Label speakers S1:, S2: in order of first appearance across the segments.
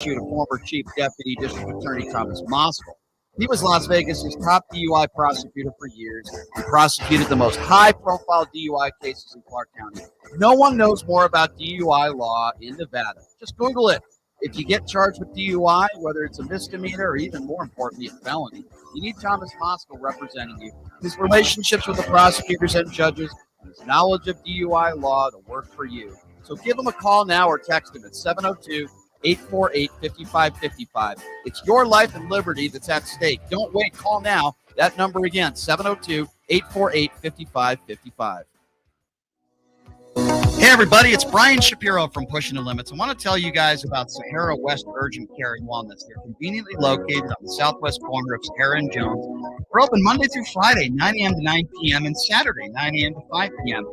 S1: to former Chief Deputy District Attorney Thomas Moskal. He was Las Vegas's top DUI prosecutor for years. He prosecuted the most high-profile DUI cases in Clark County. No one knows more about DUI law in Nevada. Just Google it. If you get charged with DUI, whether it's a misdemeanor or even more importantly, a felony, you need Thomas Moskal representing you. His relationships with the prosecutors and judges, and his knowledge of DUI law to work for you. So give him a call now or text him at 702-848-5555. It's your life and liberty that's at stake. Don't wait. Call now. That number again, 702-848-5555. Hey, everybody. It's Brian Shapiro from Pushing the Limits. I want to tell you guys about Sahara West Urgent Care and Wellness. They're conveniently located on the southwest corner of Sahara and Jones. We're open Monday through Friday, 9 a.m. to 9 p.m., and Saturday, 9 a.m. to 5 p.m.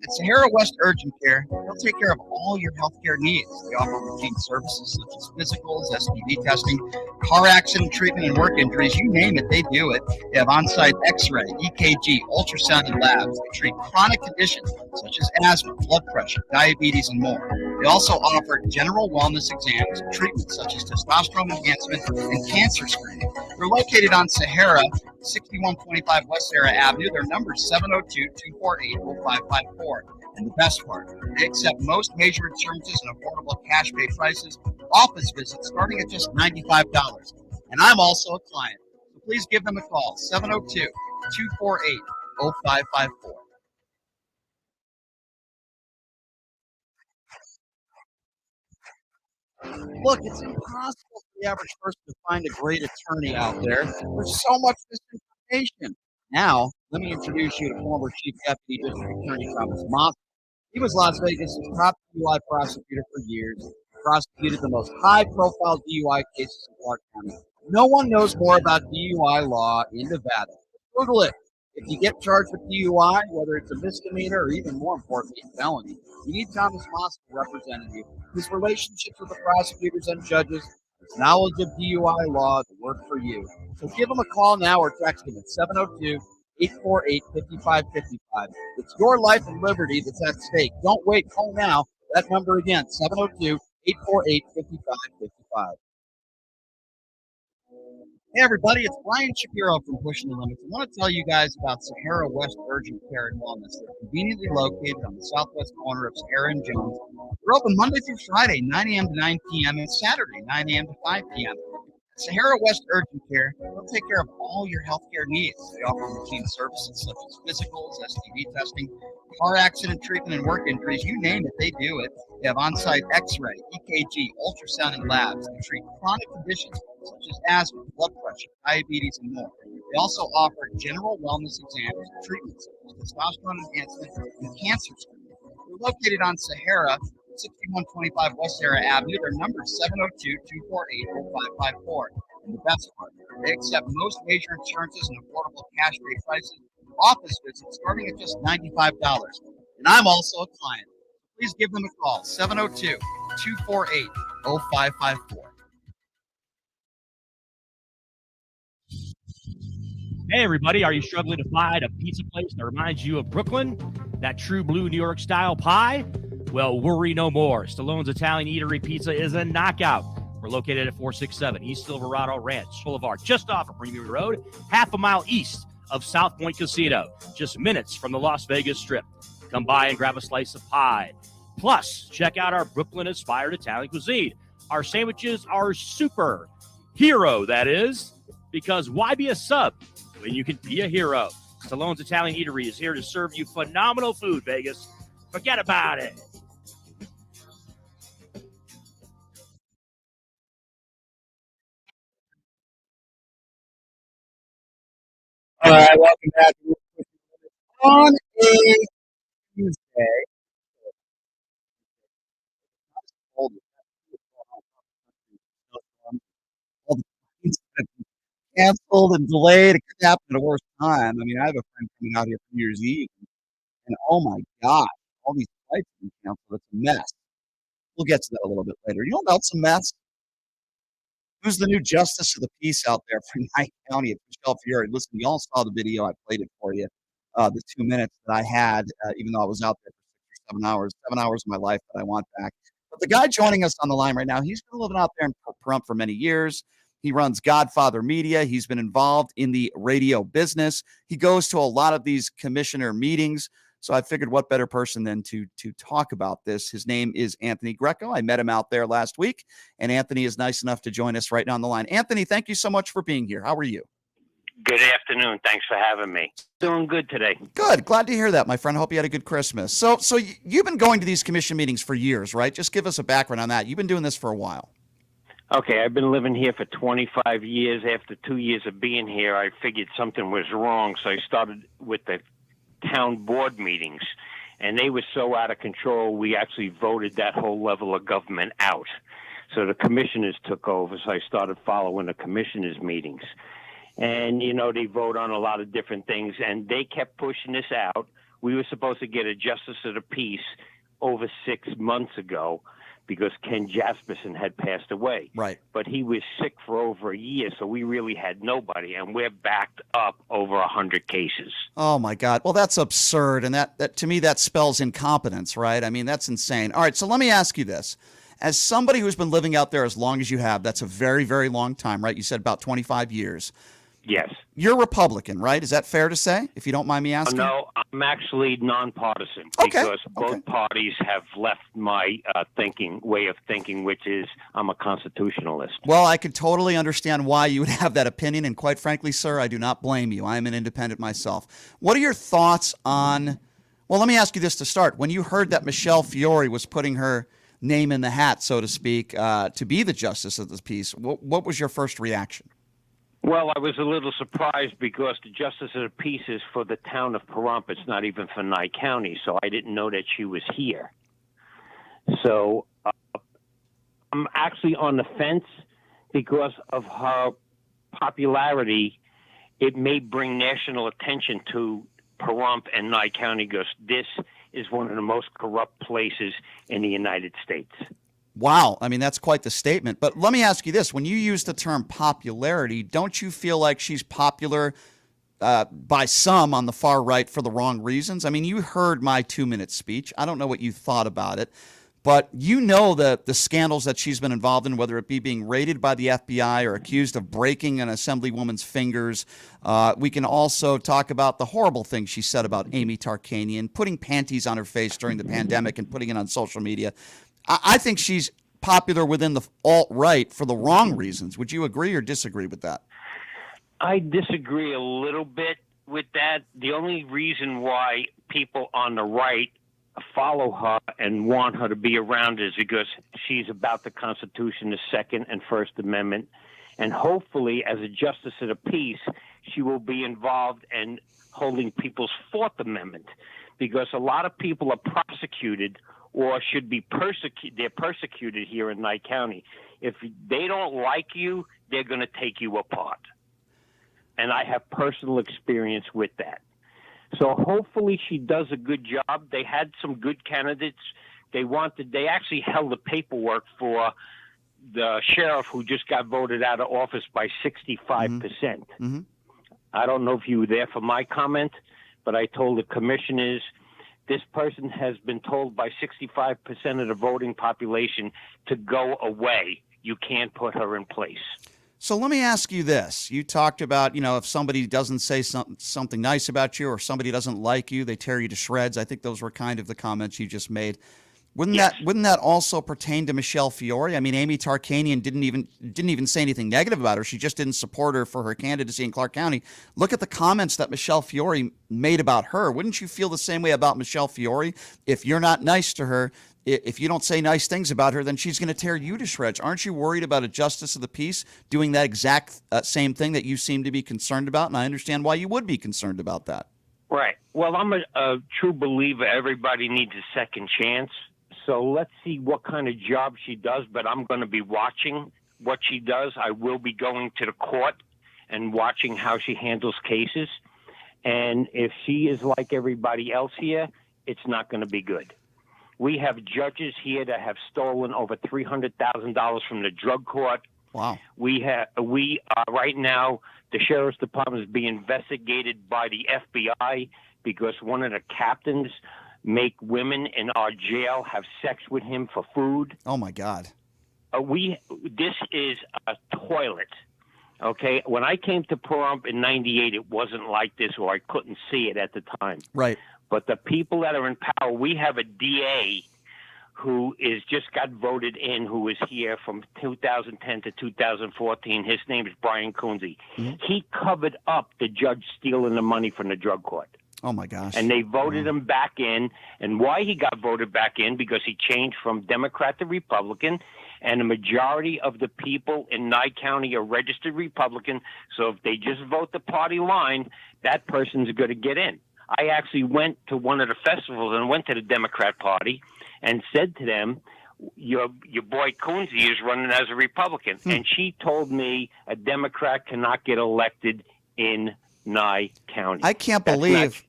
S1: At Sahara West Urgent Care, they'll take care of all your healthcare needs. They offer routine services such as physicals, STD testing, car accident treatment, and work injuries. You name it, they do it. They have on-site X-ray, EKG, ultrasound, and labs. They treat chronic conditions such as asthma, blood pressure, diabetes, and more. They also offer general wellness exams and treatments such as testosterone enhancement and cancer screening. They're located on Sahara, 6125 West Sahara Avenue. Their number is 702-248-0554. And the best part, they accept most major insurances and affordable cash pay prices. Office visits starting at just $95. And I'm also a client. So please give them a call, 702-248-0554. Look, it's impossible for the average person to find a great attorney out there. There's so much misinformation. Now, let me introduce you to former Chief Deputy District Attorney Thomas Moskal. He was Las Vegas's top DUI prosecutor for years. He prosecuted the most high-profile DUI cases in Clark County. No one knows more about DUI law in Nevada. Google it. If you get charged with DUI, whether it's a misdemeanor or even more importantly, a felony, you need Thomas Moskal representing you. His relationships with the prosecutors and judges, his knowledge of DUI law to work for you. So give him a call now or text him at 702-848-5555. It's your life and liberty that's at stake. Don't wait. Call now. That number again, 702-848-5555. Hey, everybody, it's Brian Shapiro from Pushing the Limits. I want to tell you guys about Sahara West Urgent Care and Wellness. They're conveniently located on the southwest corner of Sahara and Jones. We're open Monday through Friday, 9 a.m. to 9 p.m., and Saturday, 9 a.m. to 5 p.m. At Sahara West Urgent Care, they'll take care of all your healthcare needs. They offer routine services such as physicals, STD testing, car accident treatment, and work injuries. You name it, they do it. They have on-site X-ray, EKG, ultrasound, and labs. They treat chronic conditions such as asthma, blood pressure, diabetes, and more. They also offer general wellness exams and treatments such as testosterone enhancement and cancer screening. They're located on Sahara, 6125 West Sahara Avenue. Their number is 702-248-0554. And the best part, they accept most major insurances and affordable cash pay prices. Office visits starting at just $95. And I'm also a client. Please give them a call, 702-248-0554.
S2: Hey, everybody, are you struggling to find a pizza place that reminds you of Brooklyn? That true blue New York style pie? Well, worry no more. Stallone's Italian Eatery Pizza is a knockout. We're located at 467 East Silverado Ranch Boulevard, just off of Premium Road, half a mile east of South Point Casino, just minutes from the Las Vegas Strip. Come by and grab a slice of pie. Plus, check out our Brooklyn-inspired Italian cuisine. Our sandwiches are super. Hero, that is. Because why be a sub when you can be a hero? Stallone's Italian Eatery is here to serve you phenomenal food, Vegas. Forget about it.
S1: All right, welcome back on a Tuesday. All the things that have been canceled and delayed. It could happen at a worse time. I mean, I have a friend coming out here for New Year's Eve, and oh my God, all these flights have been canceled. It's a mess. We'll get to that a little bit later. You know about some mess? Who's the new justice of the peace out there for Nye County? It's Michelle Fiore. Listen, y'all saw the video. I played it for you. The 2 minutes that I had, even though I was out there for 6 or 7 hours, 7 hours of my life that I want back. But the guy joining us on the line right now, he's been living out there in Pahrump for many years. He runs Godfather Media. He's been involved in the radio business. He goes to a lot of these commissioner meetings. So I figured what better person than to talk about this. His name is Anthony Greco. I met him out there last week, and Anthony is nice enough to join us right now on the line. Anthony, thank you so much for being here. How are you?
S3: Good afternoon. Thanks for having me. Doing good today.
S1: Good. Glad to hear that, my friend. I hope you had a good Christmas. So you've been going to these commission meetings for years, right? Just give us a background on that. You've been doing this for a while.
S3: Okay, I've been living here for 25 years. After 2 years of being here, I figured something was wrong, so I started with the town board meetings, and they were so out of control, we actually voted that whole level of government out. So the commissioners took over, so I started following the commissioners' meetings. And, they vote on a lot of different things, and they kept pushing this out. We were supposed to get a justice of the peace over 6 months ago because Ken Jasperson had passed away.
S1: Right.
S3: But he was sick for over a year, so we really had nobody, and we're backed up over 100 cases.
S1: Oh, my God. Well, that's absurd, and that to me, that spells incompetence, right? I mean, that's insane. All right, so let me ask you this. As somebody who's been living out there as long as you have, that's a very, very long time, right? You said about 25 years.
S3: Yes.
S1: You're Republican, right? Is that fair to say, if you don't mind me asking?
S3: No, I'm actually nonpartisan
S1: Okay.
S3: because both parties have left my way of thinking, which is I'm a constitutionalist.
S1: Well, I could totally understand why you would have that opinion, and quite frankly, sir, I do not blame you. I am an independent myself. What are your thoughts on – well, let me ask you this to start. When you heard that Michelle Fiore was putting her name in the hat, so to speak, to be the justice of the peace, what was your first reaction?
S3: Well, I was a little surprised because the Justice of the Peace is for the town of Pahrump. It's not even for Nye County, so I didn't know that she was here. So I'm actually on the fence because of her popularity. It may bring national attention to Pahrump and Nye County because this is one of the most corrupt places in the United States.
S1: Wow. I mean, that's quite the statement. But let me ask you this. When you use the term popularity, don't you feel like she's popular by some on the far right for the wrong reasons? I mean, you heard my 2-minute speech. I don't know what you thought about it, but you know the scandals that she's been involved in, whether it be being raided by the FBI or accused of breaking an assemblywoman's fingers. We can also talk about the horrible things she said about Amy Tarkanian, putting panties on her face during the pandemic and putting it on social media. I think she's popular within the alt-right for the wrong reasons. Would you agree or disagree with that?
S3: I disagree a little bit with that. The only reason why people on the right follow her and want her to be around is because she's about the Constitution, the Second and First Amendment. And hopefully, as a justice of the peace, she will be involved in holding people's Fourth Amendment, because a lot of people are prosecuted or should be persecuted. They're persecuted here in Nye County. If they don't like you, they're going to take you apart. And I have personal experience with that. So hopefully she does a good job. They had some good candidates. They actually held the paperwork for the sheriff who just got voted out of office by 65%.
S1: Mm-hmm.
S3: I don't know if you were there for my comment, but I told the commissioners, this person has been told by 65% of the voting population to go away. You can't put her in place.
S1: So let me ask you this. You talked about, if somebody doesn't say something nice about you or somebody doesn't like you, they tear you to shreds. I think those were kind of the comments you just made. Wouldn't that also pertain to Michelle Fiore? I mean, Amy Tarkanian didn't even say anything negative about her. She just didn't support her for her candidacy in Clark County. Look at the comments that Michelle Fiore made about her. Wouldn't you feel the same way about Michelle Fiore? If you're not nice to her, if you don't say nice things about her, then she's going to tear you to shreds. Aren't you worried about a justice of the peace doing that exact same thing that you seem to be concerned about? And I understand why you would be concerned about that.
S3: Right. Well, I'm a true believer everybody needs a second chance. So let's see what kind of job she does, but I'm going to be watching what she does. I will be going to the court and watching how she handles cases. And if she is like everybody else here, it's not going to be good. We have judges here that have stolen over $300,000 from the drug court.
S1: Wow.
S3: We are right now, the sheriff's department is being investigated by the FBI because one of the captains make women in our jail have sex with him for food.
S4: Oh my God.
S3: This is a toilet. Okay, when I came to Pahrump in '98, it wasn't like this, or I couldn't see it at the time.
S4: Right.
S3: But the people that are in power, we have a DA who is just got voted in, who was here from 2010 to 2014. His name is Brian Coonsey.
S4: Mm-hmm.
S3: He covered up the judge stealing the money from the drug court.
S4: Oh my gosh.
S3: And they voted him back in. And why he got voted back in? Because he changed from Democrat to Republican. And the majority of the people in Nye County are registered Republican. So if they just vote the party line, that person's going to get in. I actually went to one of the festivals and went to the Democrat Party and said to them, your boy Coonsey is running as a Republican. And she told me a Democrat cannot get elected in Nye County.
S4: I can't believe,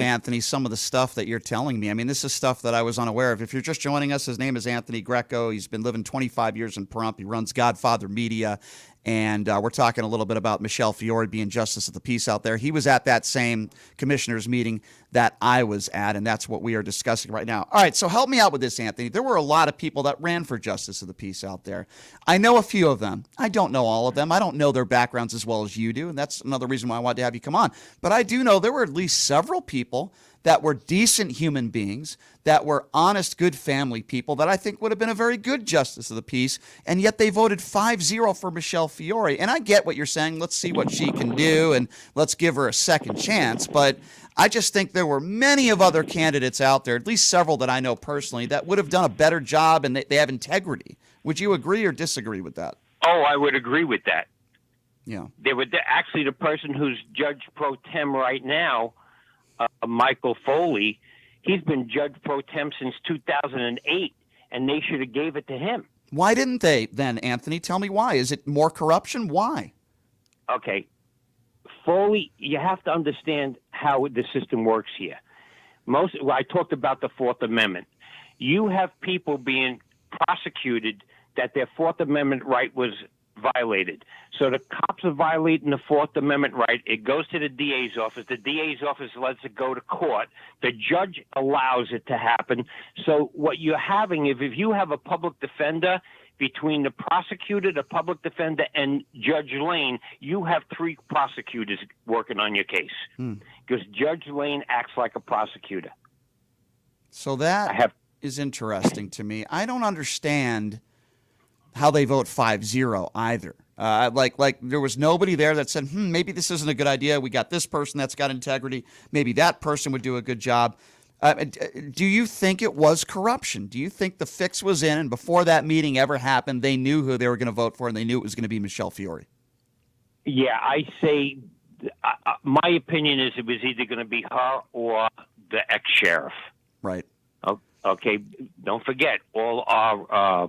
S4: Anthony, some of the stuff that you're telling me. I mean, this is stuff that I was unaware of. If you're just joining us, his name is Anthony Greco. He's been living 25 years in Pahrump. He runs Godfather Media. And we're talking a little bit about Michelle Fiore being Justice of the Peace out there. He was at that same commissioners meeting that I was at, and that's what we are discussing right now. All right, so help me out with this, Anthony. There were a lot of people that ran for Justice of the Peace out there. I know a few of them. I don't know all of them. I don't know their backgrounds as well as you do, and that's another reason why I wanted to have you come on. But I do know there were at least several people that were decent human beings, that were honest, good family people that I think would have been a very good Justice of the Peace, and yet they voted 5-0 for Michelle Fiore. And I get what you're saying. Let's see what she can do, and let's give her a second chance. But I just think there were many of other candidates out there, at least several that I know personally, that would have done a better job, and they have integrity. Would you agree or disagree with that?
S3: Oh, I would agree with that.
S4: Yeah.
S3: They were actually the person who's judge pro tem right now, Michael Foley. He's been judge pro tem since 2008, and they should have gave it to him.
S4: Why didn't they then, Anthony? Tell me why. Is it more corruption? Why?
S3: Okay. Foley, you have to understand how the system works here. I talked about the Fourth Amendment. You have people being prosecuted that their Fourth Amendment right was violated. So the cops are violating the Fourth Amendment right. It goes to the DA's office. The DA's office lets it go to court. The judge allows it to happen. So what you're having, if you have a public defender, between the prosecutor, the public defender, and Judge Lane, you have 3 prosecutors working on your case. Because Judge Lane acts like a prosecutor.
S4: So that is interesting to me. I don't understand how they vote 5-0 either. Like there was nobody there that said, maybe this isn't a good idea. We got this person that's got integrity. Maybe that person would do a good job. Do you think it was corruption? Do you think the fix was in, and before that meeting ever happened, they knew who they were going to vote for, and they knew it was going to be Michelle Fiore?
S3: Yeah, I say my opinion is it was either going to be her or the ex-sheriff.
S4: Right.
S3: Okay, don't forget, all our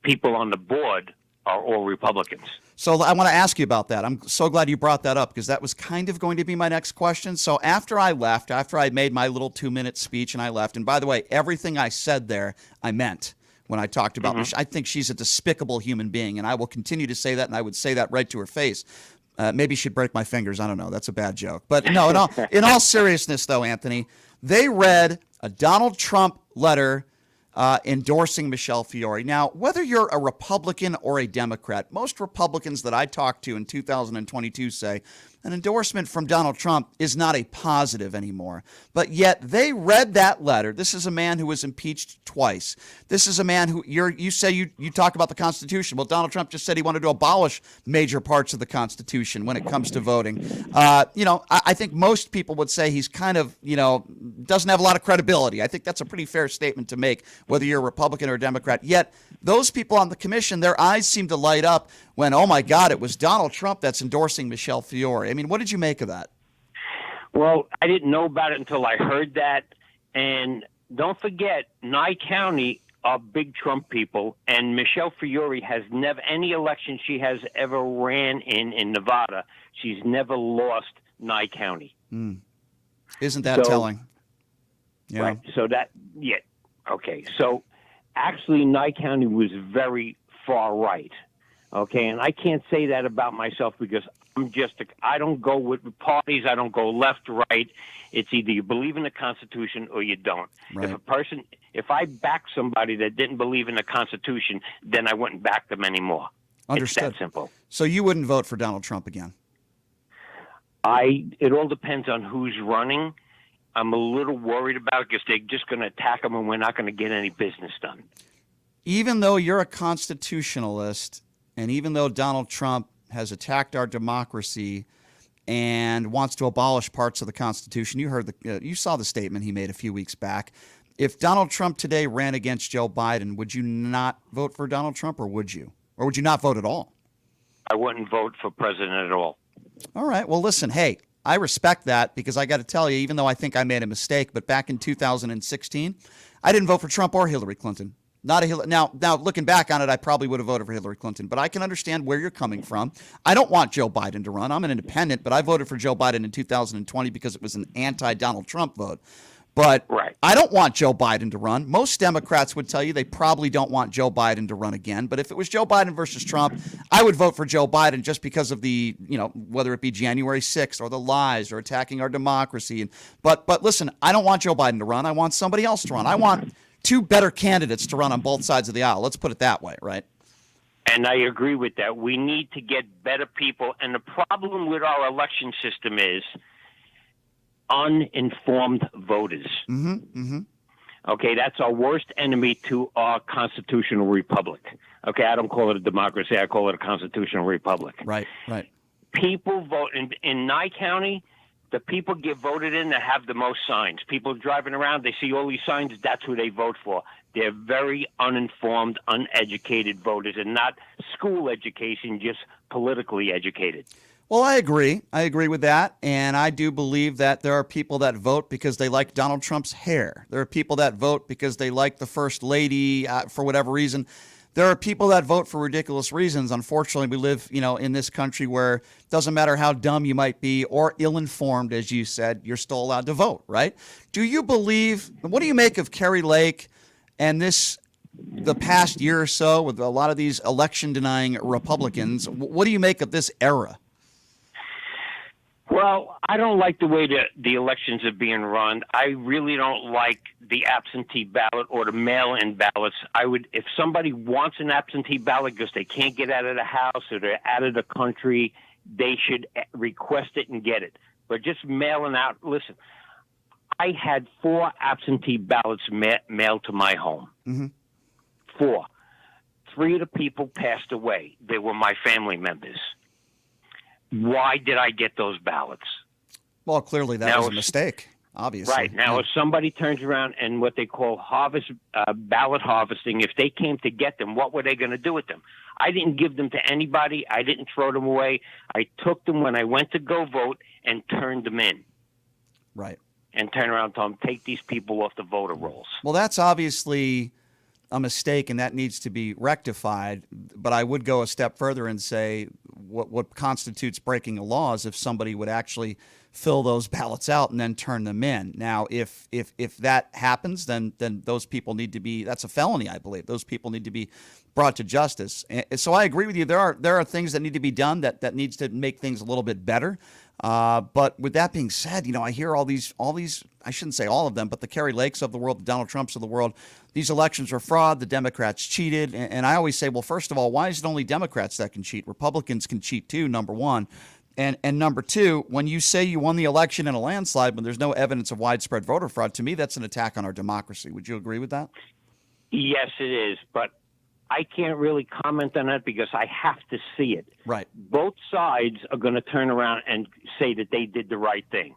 S3: people on the board are all Republicans.
S4: So I want to ask you about that. I'm so glad you brought that up, because that was kind of going to be my next question. So after I left, after I made my little 2-minute speech and I left, and by the way, everything I said there, I meant when I talked about Michelle. I think she's a despicable human being, and I will continue to say that, and I would say that right to her face. Maybe she'd break my fingers. I don't know. That's a bad joke. But no, in all seriousness, though, Anthony, they read a Donald Trump letter endorsing Michelle Fiore. Now, whether you're a Republican or a Democrat, most Republicans that I talked to in 2022 say an endorsement from Donald Trump is not a positive anymore. But yet they read that letter. This is a man who was impeached twice. This is a man who you say you talk about the Constitution. Well, Donald Trump just said he wanted to abolish major parts of the Constitution when it comes to voting. I think most people would say he's kind of, doesn't have a lot of credibility. I think that's a pretty fair statement to make, whether you're a Republican or a Democrat. Yet those people on the commission, their eyes seem to light up when, oh my God, it was Donald Trump that's endorsing Michelle Fiore. I mean, what did you make of that?
S3: Well, I didn't know about it until I heard that. And don't forget, Nye County are big Trump people, and Michelle Fiore has never, any election she has ever ran in Nevada, she's never lost Nye County.
S4: Isn't that telling?
S3: Yeah. Right. So okay. So actually, Nye County was very far right. Okay, and I can't say that about myself because I don't go with parties. I don't go left, right. It's either you believe in the Constitution or you don't.
S4: Right.
S3: If I back somebody that didn't believe in the Constitution, then I wouldn't back them anymore.
S4: Understood.
S3: It's that simple.
S4: So you wouldn't vote for Donald Trump again?
S3: It all depends on who's running. I'm a little worried about it because they're just going to attack him and we're not going to get any business done.
S4: Even though you're a constitutionalist, and even though Donald Trump has attacked our democracy and wants to abolish parts of the Constitution, you saw the statement he made a few weeks back. If Donald Trump today ran against Joe Biden, would you not vote for Donald Trump, or would you? Or would you not vote at all?
S3: I wouldn't vote for president at all.
S4: All right. Well, listen, hey, I respect that because I got to tell you, even though I think I made a mistake, but back in 2016, I didn't vote for Trump or Hillary Clinton. Not a Hillary. Now, looking back on it, I probably would have voted for Hillary Clinton, but I can understand where you're coming from. I don't want Joe Biden to run. I'm an independent, but I voted for Joe Biden in 2020 because it was an anti-Donald Trump vote. But
S3: right.
S4: I don't want Joe Biden to run. Most Democrats would tell you they probably don't want Joe Biden to run again. But if it was Joe Biden versus Trump, I would vote for Joe Biden just because of the, whether it be January 6th or the lies or attacking our democracy. But listen, I don't want Joe Biden to run. I want somebody else to run. I want two better candidates to run on both sides of the aisle. Let's put it that way, right?
S3: And I agree with that. We need to get better people. And the problem with our election system is uninformed voters.
S4: Mm-hmm, mm-hmm.
S3: Okay, that's our worst enemy to our constitutional republic. Okay, I don't call it a democracy. I call it a constitutional republic.
S4: Right, right.
S3: People vote in Nye County. The people get voted in that have the most signs. People driving around, they see all these signs, that's who they vote for. They're very uninformed, uneducated voters, and not school education, just politically educated.
S4: Well, I agree. I agree with that. And I do believe that there are people that vote because they like Donald Trump's hair. There are people that vote because they like the first lady for whatever reason. There are people that vote for ridiculous reasons. Unfortunately, we live, in this country where it doesn't matter how dumb you might be or ill-informed, as you said, you're still allowed to vote, right? Do you believe, what do you make of Kerry Lake and the past year or so with a lot of these election-denying Republicans? What do you make of this era?
S3: Well, I don't like the way the elections are being run. I really don't like the absentee ballot or the mail-in ballots. If somebody wants an absentee ballot because they can't get out of the house or they're out of the country, they should request it and get it. But just mailing out, listen, I had 4 absentee ballots mailed to my home.
S4: Mm-hmm.
S3: 4. 3 of the people passed away. They were my family members. Why did I get those ballots?
S4: Well, clearly that was a mistake, obviously.
S3: Right. Now, if somebody turns around and what they call ballot harvesting, if they came to get them, what were they going to do with them? I didn't give them to anybody. I didn't throw them away. I took them when I went to go vote and turned them in.
S4: Right.
S3: And turned around and told them, take these people off the voter rolls.
S4: Well, that's obviously a mistake, and that needs to be rectified. But I would go a step further and say what constitutes breaking a law is if somebody would actually fill those ballots out and then turn them in. Now, if that happens, then those people need to be, that's a felony, I believe. Those people need to be brought to justice. And so I agree with you. There are things that need to be done that needs to make things a little bit better. But with that being said, I hear all these, I shouldn't say all of them, but the Kerry Lakes of the world, the Donald Trumps of the world, these elections are fraud. The Democrats cheated. And I always say, well, first of all, why is it only Democrats that can cheat? Republicans can cheat too, number one. And number two, when you say you won the election in a landslide, when there's no evidence of widespread voter fraud, to me, that's an attack on our democracy. Would you agree with that?
S3: Yes, it is. But I can't really comment on that because I have to see it.
S4: Right.
S3: Both sides are going to turn around and say that they did the right thing.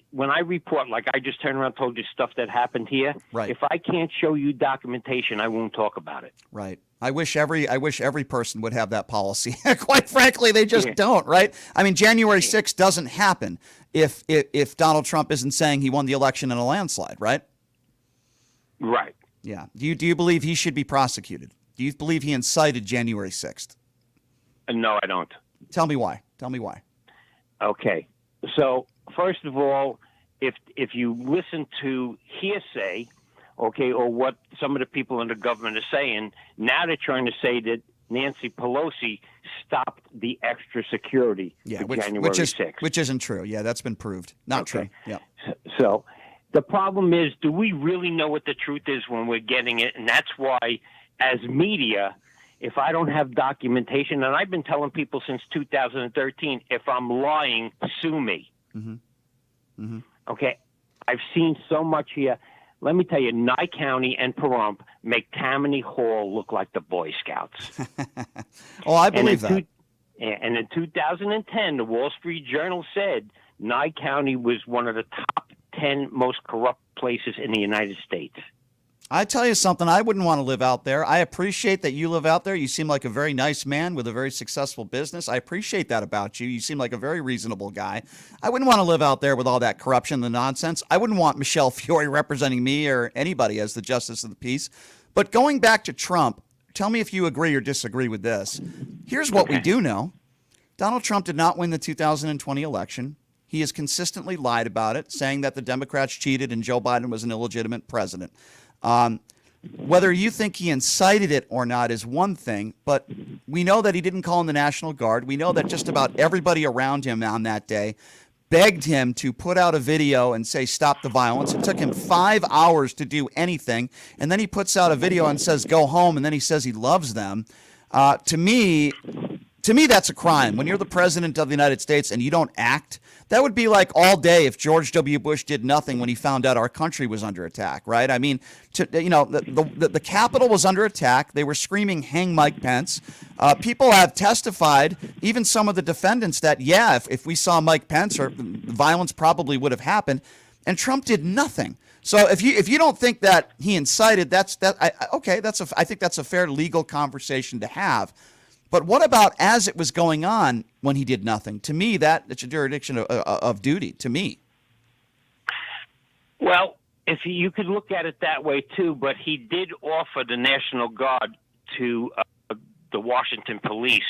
S3: When I report, like I just turned around and told you stuff that happened here,
S4: right.
S3: If I can't show you documentation, I won't talk about it.
S4: Right. I wish every person would have that policy. Quite frankly, they just don't, right? I mean, January 6th doesn't happen if Donald Trump isn't saying he won the election in a landslide, right?
S3: Right.
S4: Yeah. Do you believe he should be prosecuted? Do you believe he incited January 6th?
S3: No, I don't.
S4: Tell me why.
S3: Okay. So, first of all, if you listen to hearsay, okay, or what some of the people in the government are saying, now they're trying to say that Nancy Pelosi stopped the extra security for January 6th.
S4: Which isn't true. Yeah, that's been proved. Not true. Yeah.
S3: So the problem is, do we really know what the truth is when we're getting it? And that's why, as media, if I don't have documentation, and I've been telling people since 2013, if I'm lying, sue me. Okay? I've seen so much here. Let me tell you, Nye County and Pahrump make Tammany Hall look like the Boy Scouts.
S4: Oh, I believe that.
S3: And in 2010, the Wall Street Journal said Nye County was one of the top 10 most corrupt places in the United States.
S4: I tell you something, I wouldn't want to live out there. I appreciate that you live out there. You seem like a very nice man with a very successful business. I appreciate that about you. You seem like a very reasonable guy. I wouldn't want to live out there with all that corruption and the nonsense. I wouldn't want Michelle Fiore representing me or anybody as the justice of the peace. But going back to Trump, tell me if you agree or disagree with this. Here's what we do know. Donald Trump did not win the 2020 election. He has consistently lied about it, saying that the Democrats cheated and Joe Biden was an illegitimate president. Whether you think he incited it or not is one thing, but we know that he didn't call in the National Guard. We know that just about everybody around him on that day begged him to put out a video and say, stop the violence. It took him 5 hours to do anything. And then he puts out a video and says, go home. And then he says he loves them. To me, that's a crime. When you're the president of the United States and you don't act, that would be like all day if George W. Bush did nothing when he found out our country was under attack, right? I mean, the Capitol was under attack. They were screaming, hang Mike Pence. People have testified, even some of the defendants, that, yeah, if we saw Mike Pence, or violence probably would have happened. And Trump did nothing. So if you don't think that he incited, I think that's a fair legal conversation to have. But what about as it was going on when he did nothing? To me, it's a jurisdiction of duty, to me.
S3: Well, if you could look at it that way, too, but he did offer the National Guard to the Washington police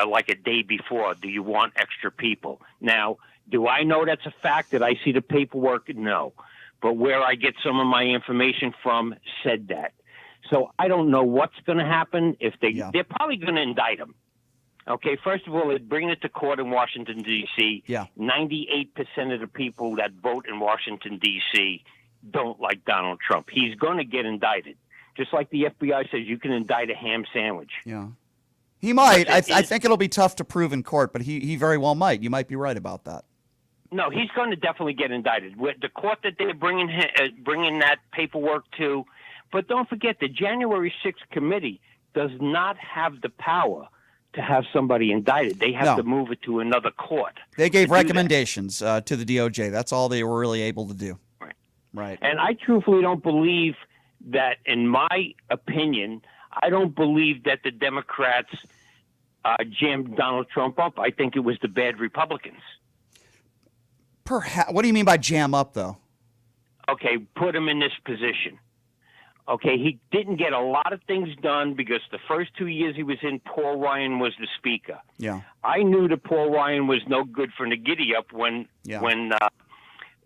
S3: like a day before. Do you want extra people? Now, do I know that's a fact? Did I see the paperwork? No. But where I get some of my information from said that. So I don't know what's going to happen. They're probably going to indict him. Okay, first of all, they bring it to court in Washington, D.C.
S4: Yeah.
S3: 98% of the people that vote in Washington, D.C. don't like Donald Trump. He's going to get indicted. Just like the FBI says you can indict a ham sandwich.
S4: Yeah. He might. I think it'll be tough to prove in court, but he very well might. You might be right about that.
S3: No, he's going to definitely get indicted. With the court that they're bringing that paperwork to. But don't forget, the January 6th committee does not have the power to have somebody indicted. They have to move it to another court.
S4: They gave recommendations to the DOJ. That's all they were really able to do. Right.
S3: And I truthfully don't believe that, in my opinion, I don't believe that the Democrats jammed Donald Trump up. I think it was the bad Republicans.
S4: Perhaps. What do you mean by jam up, though?
S3: Okay, put him in this position. Okay, he didn't get a lot of things done because the first 2 years he was in, Paul Ryan was the speaker.
S4: Yeah.
S3: I knew that Paul Ryan was no good for the giddy up when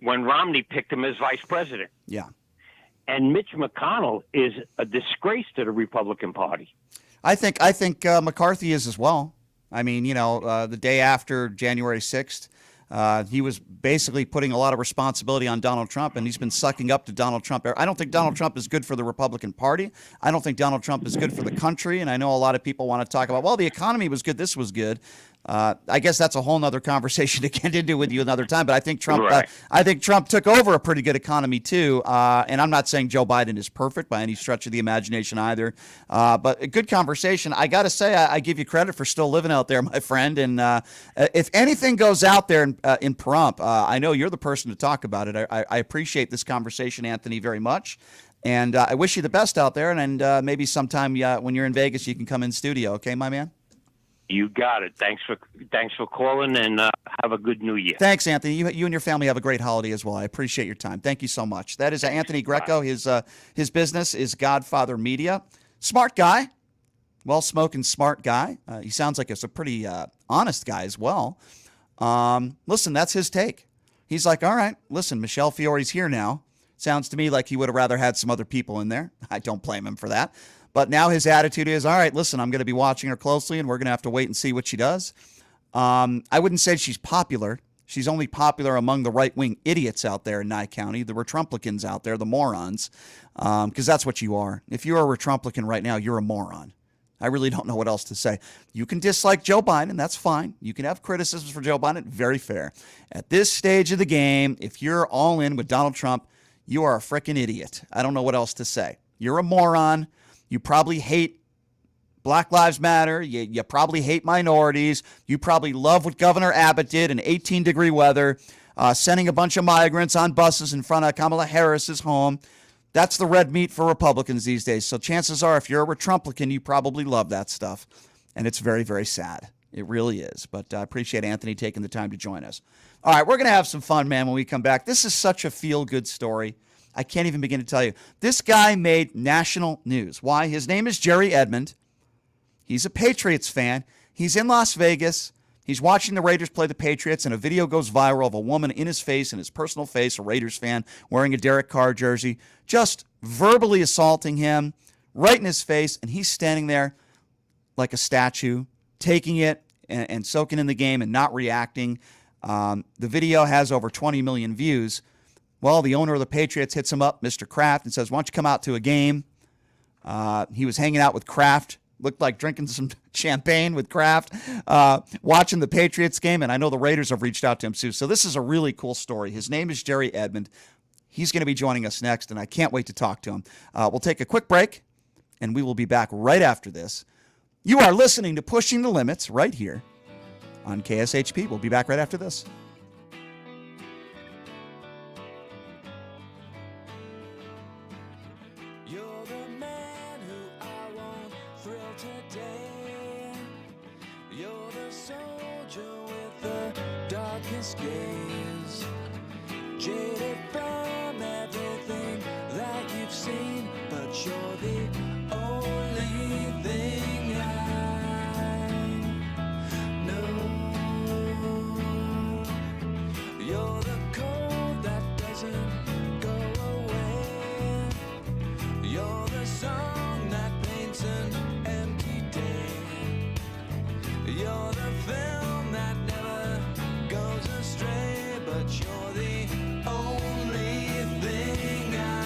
S3: Romney picked him as vice president.
S4: Yeah.
S3: And Mitch McConnell is a disgrace to the Republican Party.
S4: I think McCarthy is as well. I mean, the day after January 6th, he was basically putting a lot of responsibility on Donald Trump, and he's been sucking up to Donald Trump. I don't think Donald Trump is good for the Republican Party. I don't think Donald Trump is good for the country. And I know a lot of people want to talk about, well, the economy was good, this was good. I guess that's a whole nother conversation to get into with you another time. But I think Trump, Trump took over a pretty good economy too. And I'm not saying Joe Biden is perfect by any stretch of the imagination either. But a good conversation. I got to say, I give you credit for still living out there, my friend. And if anything goes out there in Pahrump, I know you're the person to talk about it. I appreciate this conversation, Anthony, very much. And I wish you the best out there. And maybe sometime when you're in Vegas, you can come in studio. Okay, my man?
S3: You got it. Thanks for calling, and have a good New Year.
S4: Thanks, Anthony. You and your family have a great holiday as well. I appreciate your time. Thank you so much. That is Anthony Greco. His business is Godfather Media. Smart guy, well-spoken, smart guy. He sounds like he's a pretty honest guy as well. Listen, that's his take. He's like, all right, listen, Michelle Fiore's here now. Sounds to me like he would have rather had some other people in there. I don't blame him for that. But now his attitude is, all right, listen, I'm going to be watching her closely, and we're going to have to wait and see what she does. I wouldn't say she's popular. She's only popular among the right-wing idiots out there in Nye County, the Retrumplicans out there, the morons, because that's what you are. If you're a Retrumplican right now, you're a moron. I really don't know what else to say. You can dislike Joe Biden. That's fine. You can have criticisms for Joe Biden. Very fair. At this stage of the game, if you're all in with Donald Trump, you are a freaking idiot. I don't know what else to say. You're a moron. You probably hate Black Lives Matter. You probably hate minorities. You probably love what Governor Abbott did in 18-degree weather, sending a bunch of migrants on buses in front of Kamala Harris's home. That's the red meat for Republicans these days. So chances are, if you're a Retrumplican, you probably love that stuff. And it's very, very sad. It really is. But I appreciate Anthony taking the time to join us. All right, we're going to have some fun, man, when we come back. This is such a feel-good story. I can't even begin to tell you. This guy made national news. Why? His name is Jerry Edmond. He's a Patriots fan. He's in Las Vegas. He's watching the Raiders play the Patriots, and a video goes viral of a woman in his face, in his personal face, a Raiders fan, wearing a Derek Carr jersey, just verbally assaulting him right in his face, and he's standing there like a statue, taking it and soaking in the game and not reacting. The video has over 20 million views. Well, the owner of the Patriots hits him up, Mr. Kraft, and says, why don't you come out to a game? He was hanging out with Kraft. Looked like drinking some champagne with Kraft, watching the Patriots game, and I know the Raiders have reached out to him too. So this is a really cool story. His name is Jerry Edmond. He's going to be joining us next, and I can't wait to talk to him. We'll take a quick break, and we will be back right after this. You are listening to Pushing the Limits right here on KSHP. We'll be back right after this.
S5: Gaze, jaded from everything that you've seen, but you're the only thing I know. You're the cold that doesn't go away. You're the song that paints an empty day. You're the film that never goes astray, but you're the only thing I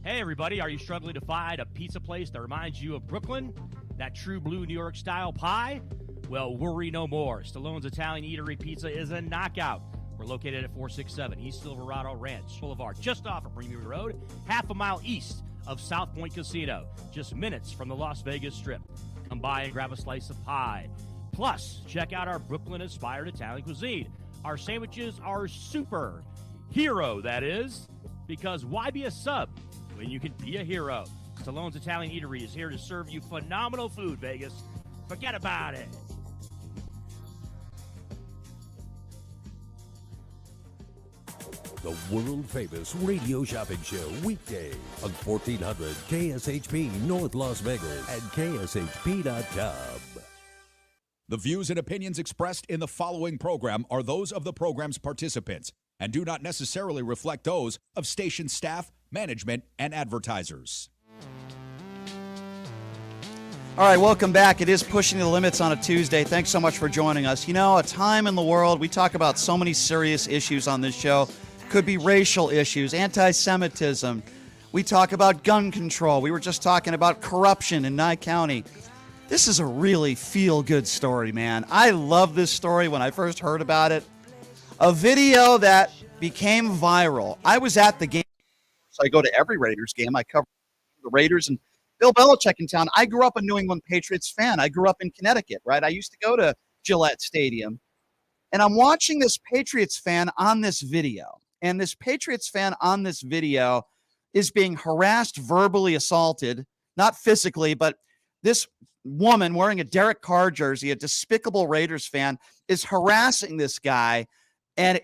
S2: Hey, everybody, are you struggling to find a pizza place that reminds you of Brooklyn? That true blue New York style pie? Well, worry no more. Stallone's Italian Eatery Pizza is a knockout. We're located at 467 East Silverado Ranch Boulevard, just off of Premium Road, half a mile east of South Point Casino, just minutes from the Las Vegas Strip. Come by and grab a slice of pie. Plus, check out our Brooklyn-inspired Italian cuisine. Our sandwiches are super. Hero, that is. Because why be a sub when you can be a hero? Stallone's Italian Eatery is here to serve you phenomenal food, Vegas. Forget about it.
S6: The world-famous radio shopping show, weekdays on 1400 KSHP North Las Vegas and KSHP.com.
S7: The views and opinions expressed in the following program are those of the program's participants and do not necessarily reflect those of station staff, management, and advertisers.
S4: All right, welcome back. It is Pushing the Limits on a Tuesday. Thanks so much for joining us. You know, a time in the world, we talk about so many serious issues on this show. Could be racial issues, anti-Semitism. We talk about gun control. We were just talking about corruption in Nye County. This is a really feel-good story, man. I love this story when I first heard about it. A video that became viral. I was at the game, so I go to every Raiders game. I cover the Raiders and Bill Belichick in town. I grew up a New England Patriots fan. I grew up in Connecticut, right? I used to go to Gillette Stadium. And I'm watching this Patriots fan on this video. And this Patriots fan on this video is being harassed, verbally assaulted, not physically, but this woman wearing a Derek Carr jersey, a despicable Raiders fan, is harassing this guy. And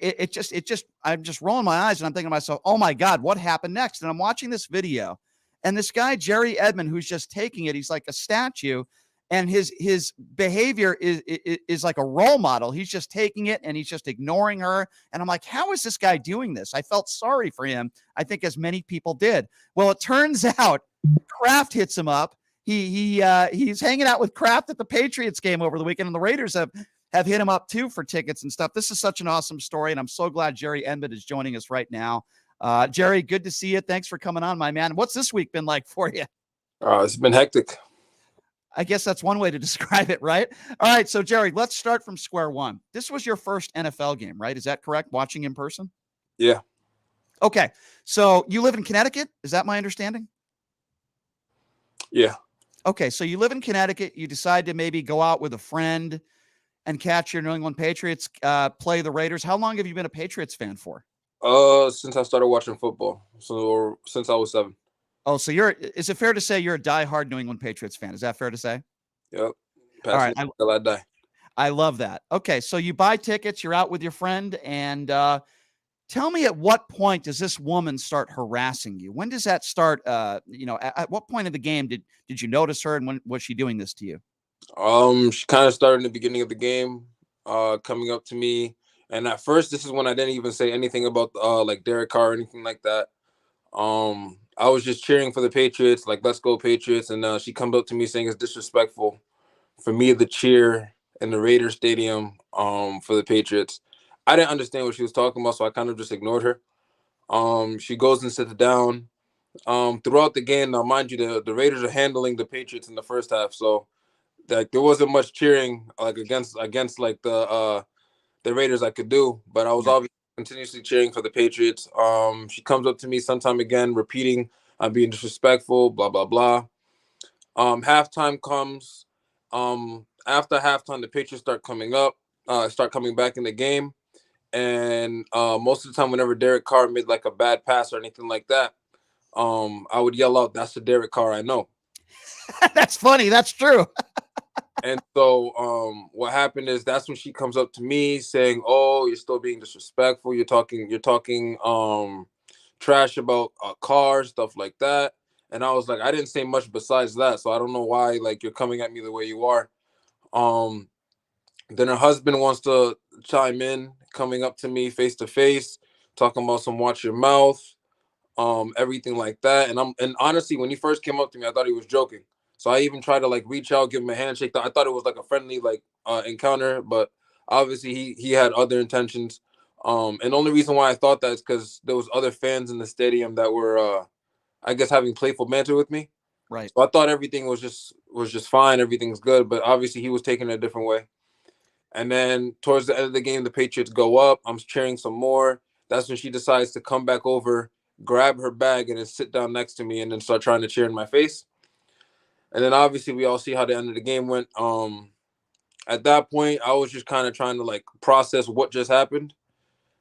S4: I'm just rolling my eyes and I'm thinking to myself, oh my God, what happened next? And I'm watching this video and this guy, Jerry Edmond, who's just taking it, he's like a statue. and his behavior is like a role model. He's just taking it and he's just ignoring her. And I'm like, how is this guy doing this? I felt sorry for him. I think as many people did. Well, it turns out Kraft hits him up. He's hanging out with Kraft at the Patriots game over the weekend, and the Raiders have hit him up too for tickets and stuff. This is such an awesome story, and I'm so glad Jerry Enbit is joining us right now. Jerry, good to see you. Thanks for coming on, my man. What's this week been like for you?
S8: It's been hectic.
S4: I guess that's one way to describe it, right? All right, so Jerry, let's start from square one. This was your first NFL game, right? Is that correct? Watching in person?
S8: Yeah.
S4: Okay, so you live in Connecticut? Is that my understanding?
S8: Yeah.
S4: Okay, so you live in Connecticut. You decide to maybe go out with a friend and catch your New England Patriots play the Raiders. How long have you been a Patriots fan for?
S8: Since I started watching football, so since I was 7.
S4: Oh, so is it fair to say you're a diehard New England Patriots fan? Is that fair to say?
S8: Yep.
S4: All right.
S8: Until I die.
S4: I love that. Okay, so you buy tickets, you're out with your friend, and tell me, at what point does this woman start harassing you? When does that start? At what point of the game did you notice her, and when was she doing this to you?
S8: She kind of started in the beginning of the game, coming up to me, and at first, this is when I didn't even say anything about like Derek Carr or anything like that. I was just cheering for the Patriots, like let's go Patriots, and she comes up to me saying it's disrespectful for me to cheer in the Raiders stadium for the Patriots. I didn't understand what she was talking about, so I kind of just ignored her. She goes and sits down. Throughout the game, now mind you, the Raiders are handling the Patriots in the first half, so like there wasn't much cheering like against like the Raiders I could do, but I was obviously continuously cheering for the Patriots. She comes up to me sometime again, repeating I'm being disrespectful, blah blah blah. Halftime comes. After halftime, the Patriots start coming back in the game, and most of the time, whenever Derek Carr made like a bad pass or anything like that, I would yell out, "That's the Derek Carr I know."
S4: That's funny. That's true.
S8: And so what happened is that's when she comes up to me saying, "Oh, you're still being disrespectful. You're talking trash about cars, stuff like that." And I was like, I didn't say much besides that, so I don't know why like you're coming at me the way you are. Then her husband wants to chime in, coming up to me face to face, talking about some watch your mouth, everything like that. And honestly, when he first came up to me, I thought he was joking. So I even tried to like reach out, give him a handshake. I thought it was like a friendly like encounter, but obviously he had other intentions. And the only reason why I thought that is because there was other fans in the stadium that were, I guess, having playful banter with me.
S4: Right.
S8: So I thought everything was just fine, everything's good. But obviously he was taking it a different way. And then towards the end of the game, the Patriots go up. I'm cheering some more. That's when she decides to come back over, grab her bag, and then sit down next to me, and then start trying to cheer in my face. And then obviously we all see how the end of the game went. At that point, I was just kind of trying to like process what just happened.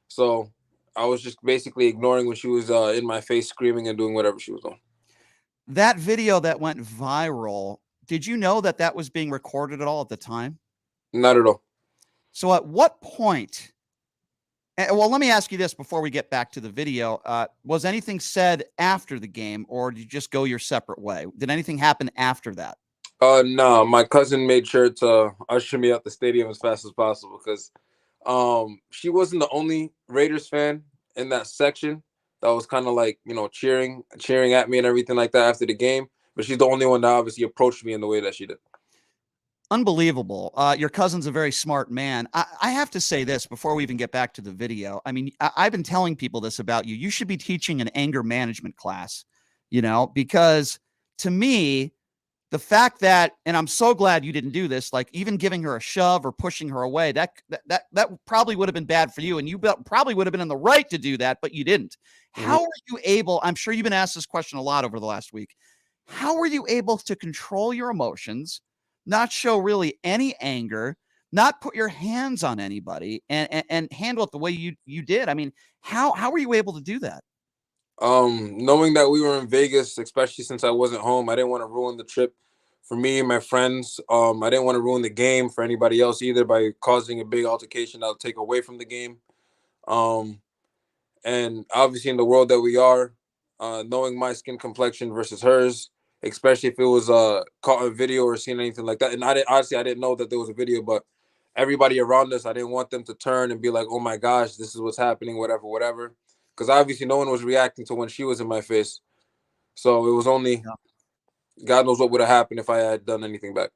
S8: So I was just basically ignoring when she was in my face, screaming and doing whatever she was doing.
S4: That video that went viral, did you know that was being recorded at all at the time?
S8: Not at all.
S4: So at what point? Well, let me ask you this before we get back to the video. Was anything said after the game, or did you just go your separate way? Did anything happen after that?
S8: No, my cousin made sure to usher me out the stadium as fast as possible because she wasn't the only Raiders fan in that section that was kind of like, cheering at me and everything like that after the game. But she's the only one that obviously approached me in the way that she did.
S4: Unbelievable. Your cousin's a very smart man. I have to say this before we even get back to the video. I mean, I've been telling people this about you. You should be teaching an anger management class, because to me, the fact that, and I'm so glad you didn't do this, like even giving her a shove or pushing her away, that probably would have been bad for you. And you probably would have been in the right to do that, but you didn't. Mm-hmm. How are you able, I'm sure you've been asked this question a lot over the last week. How are you able to control your emotions, not show really any anger, not put your hands on anybody, and handle it the way you did? I mean, how were you able to do that?
S8: Knowing that we were in Vegas, especially since I wasn't home, I didn't want to ruin the trip for me and my friends. I didn't want to ruin the game for anybody else either by causing a big altercation that'll take away from the game. And obviously in the world that we are, knowing my skin complexion versus hers, especially if it was caught on video or seen anything like that. And I didn't know that there was a video, but everybody around us, I didn't want them to turn and be like, "Oh my gosh, this is what's happening," whatever. Because obviously no one was reacting to when she was in my face. So it was only God knows what would have happened if I had done anything back.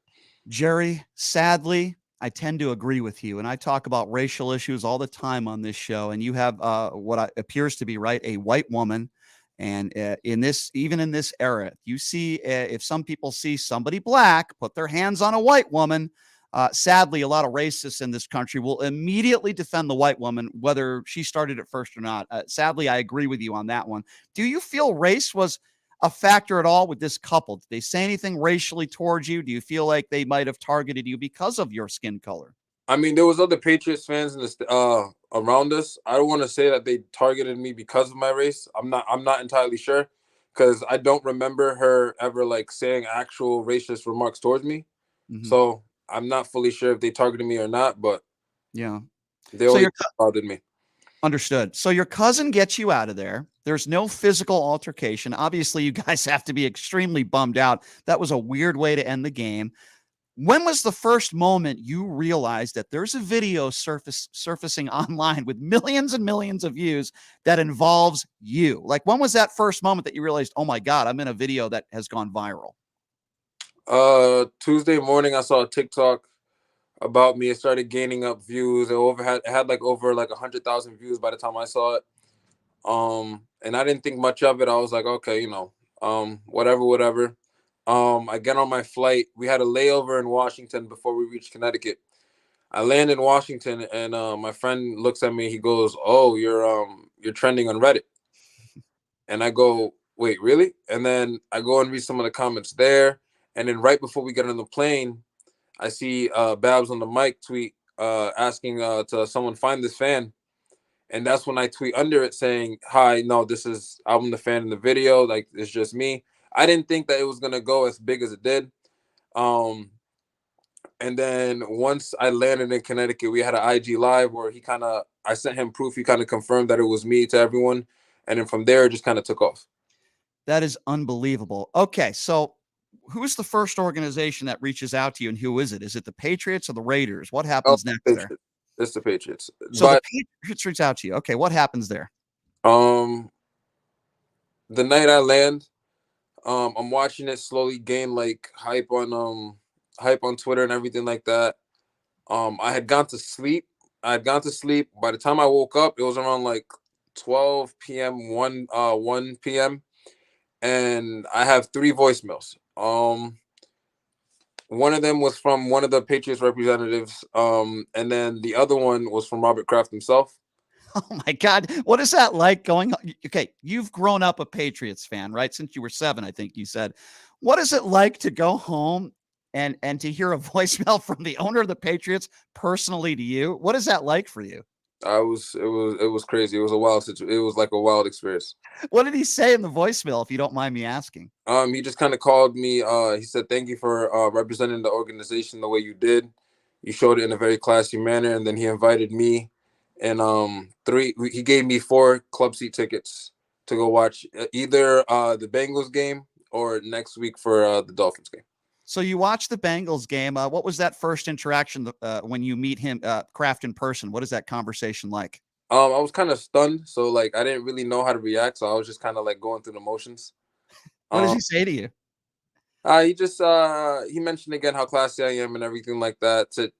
S4: Jerry, sadly, I tend to agree with you. And I talk about racial issues all the time on this show. And you have appears to be a white woman. And even in this era, you see if some people see somebody black put their hands on a white woman, sadly, a lot of racists in this country will immediately defend the white woman, whether she started it first or not. Sadly, I agree with you on that one. Do you feel race was a factor at all with this couple? Did they say anything racially towards you? Do you feel like they might have targeted you because of your skin color?
S8: I mean, there was other Patriots fans in this around us. I don't want to say that they targeted me because of my race. I'm not entirely sure, because I don't remember her ever like saying actual racist remarks towards me.
S4: Mhm.
S8: So I'm not fully sure if they targeted me or not, but
S4: Yeah.
S8: they
S4: So
S8: only
S4: your
S8: bothered me.
S4: Understood. So your cousin gets you out of there. There's no physical altercation. Obviously, you guys have to be extremely bummed out. That was a weird way to end the game. When was the first moment you realized that there's a video surfacing online with millions and millions of views that involves you? Like, when was that first moment that you realized, oh my God, I'm in a video that has gone viral?
S8: Tuesday morning, I saw a TikTok about me. It started gaining up views. It had like over like 100,000 views by the time I saw it. And I didn't think much of it. I was like, okay, whatever. I get on my flight. We had a layover in Washington before we reached Connecticut. I land in Washington, and my friend looks at me. He goes, "Oh, you're trending on Reddit." And I go, "Wait, really?" And then I go and read some of the comments there. And then right before we get on the plane, I see Babs on the mic tweet asking to someone find this fan. And that's when I tweet under it saying, "Hi, no, I'm the fan in the video. Like, it's just me." I didn't think that it was gonna go as big as it did. And then once I landed in Connecticut, we had an IG live where I sent him proof. He kind of confirmed that it was me to everyone. And then from there, it just kind of took off.
S4: That is unbelievable. Okay, so who's the first organization that reaches out to you, and who is it? Is it the Patriots or the Raiders? What
S8: Oh,
S4: happens next there?
S8: Patriots. It's the Patriots.
S4: So the
S8: But
S4: Patriots reach out to you. Okay, what happens there?
S8: the night I land, I'm watching it slowly gain like hype on Twitter and everything like that. I had gone to sleep. By the time I woke up, it was around like 12 p.m., 1 p.m. And I have 3 voicemails. One of them was from one of the Patriots representatives, and then the other one was from Robert Kraft himself.
S4: Oh my God. What is that like going? Okay, you've grown up a Patriots fan, right? Since you were 7, I think you said. What is it like to go home and to hear a voicemail from the owner of the Patriots personally to you? What is that like for you?
S8: It was crazy. It was a wild situation. It was like a wild experience.
S4: What did he say in the voicemail, if you don't mind me asking?
S8: He just kind of called me. He said, "Thank you for representing the organization the way you did. You showed it in a very classy manner." And then he invited me, and he gave me 4 club seat tickets to go watch either the Bengals game or next week for the Dolphins game.
S4: So you watched the Bengals game. What was that first interaction when you meet him, Kraft, in person? What is that conversation like?
S8: I was kind of stunned, so like I didn't really know how to react, so I was just kind of like going through the motions.
S4: What does he say to you?
S8: He mentioned again how classy I am and everything like that. To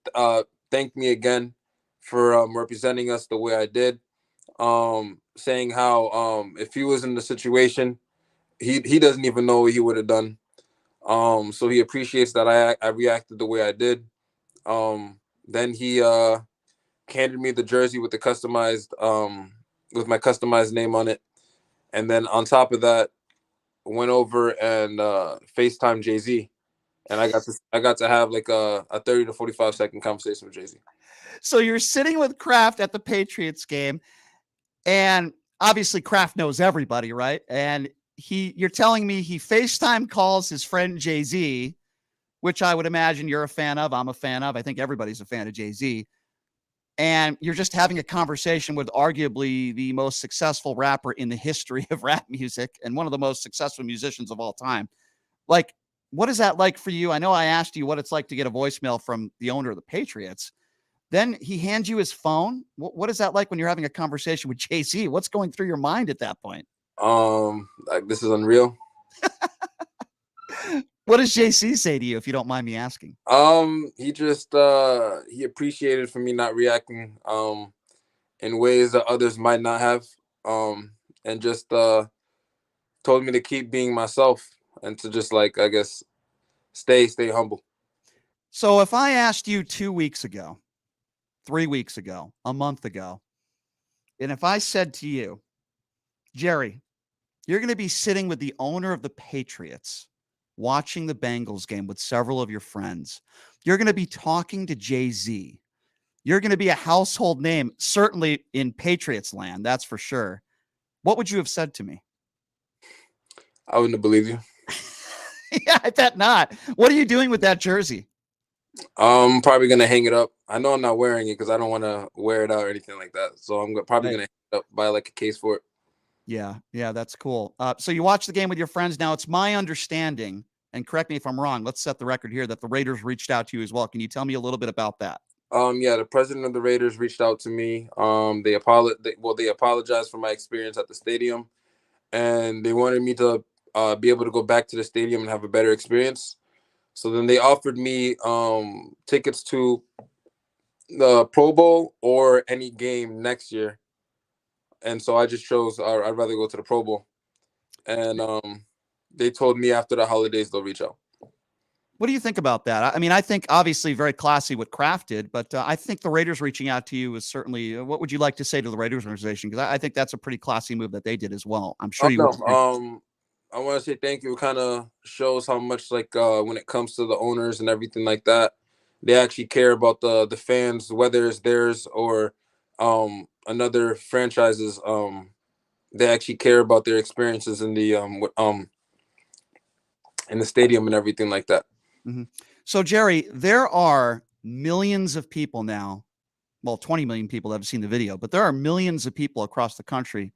S8: thank me again for representing us the way I did. Saying how if he was in the situation, he doesn't even know what he would have done. So he appreciates that I reacted the way I did. Then he handed me the jersey with with my customized name on it, and then on top of that, went over and FaceTime Jay-Z, and I got to have like a 30 to 45-second conversation with Jay-Z.
S4: So you're sitting with Kraft at the Patriots game, and obviously Kraft knows everybody, right? And you're telling me he FaceTime calls his friend Jay-Z, which I would imagine you're a fan of. I'm a fan of. I think everybody's a fan of Jay-Z. And you're just having a conversation with arguably the most successful rapper in the history of rap music and one of the most successful musicians of all time. Like, what is that like for you? I know I asked you what it's like to get a voicemail from the owner of the Patriots. Then he hands you his phone. What is that like when you're having a conversation with JC? What's going through your mind at that point?
S8: Like, this is unreal.
S4: What does JC say to you, if you don't mind me asking?
S8: He just he appreciated for me not reacting in ways that others might not have. And just told me to keep being myself and to just, like, I guess, stay humble.
S4: So if I asked you 2 weeks ago, 3 weeks ago, a month ago, and if I said to you, Jerry, you're going to be sitting with the owner of the Patriots, watching the Bengals game with several of your friends. You're going to be talking to Jay-Z. You're going to be a household name, certainly in Patriots land, that's for sure. What would you have said to me?
S8: I wouldn't have believed you.
S4: Yeah, I bet not. What are you doing with that jersey?
S8: I'm probably gonna hang it up. I know I'm not wearing it because I don't want to wear it out or anything like that. So I'm probably gonna hang it up, buy like a case for it.
S4: Yeah, that's cool. So you watch the game with your friends. Now, it's my understanding, and correct me if I'm wrong, let's set the record here, that the Raiders reached out to you as well. Can you tell me a little bit about that?
S8: Yeah, the president of the Raiders reached out to me. They apologized for my experience at the stadium, and they wanted me to be able to go back to the stadium and have a better experience. So then they offered me tickets to the Pro Bowl or any game next year. And so I just chose I'd rather go to the Pro Bowl. And they told me after the holidays they'll reach out.
S4: What do you think about that? I mean, I think obviously very classy what Kraft did, but I think the Raiders reaching out to you is certainly, what would you like to say to the Raiders organization? Because I think that's a pretty classy move that they did as well. I'm sure you would.
S8: I want to say thank you. It kind of shows how much, like, when it comes to the owners and everything like that, they actually care about the fans, whether it's theirs or another franchises. They actually care about their experiences in the stadium and everything like that.
S4: Mm-hmm. So, Jerry, there are millions of people now. Well, 20 million people that have seen the video, but there are millions of people across the country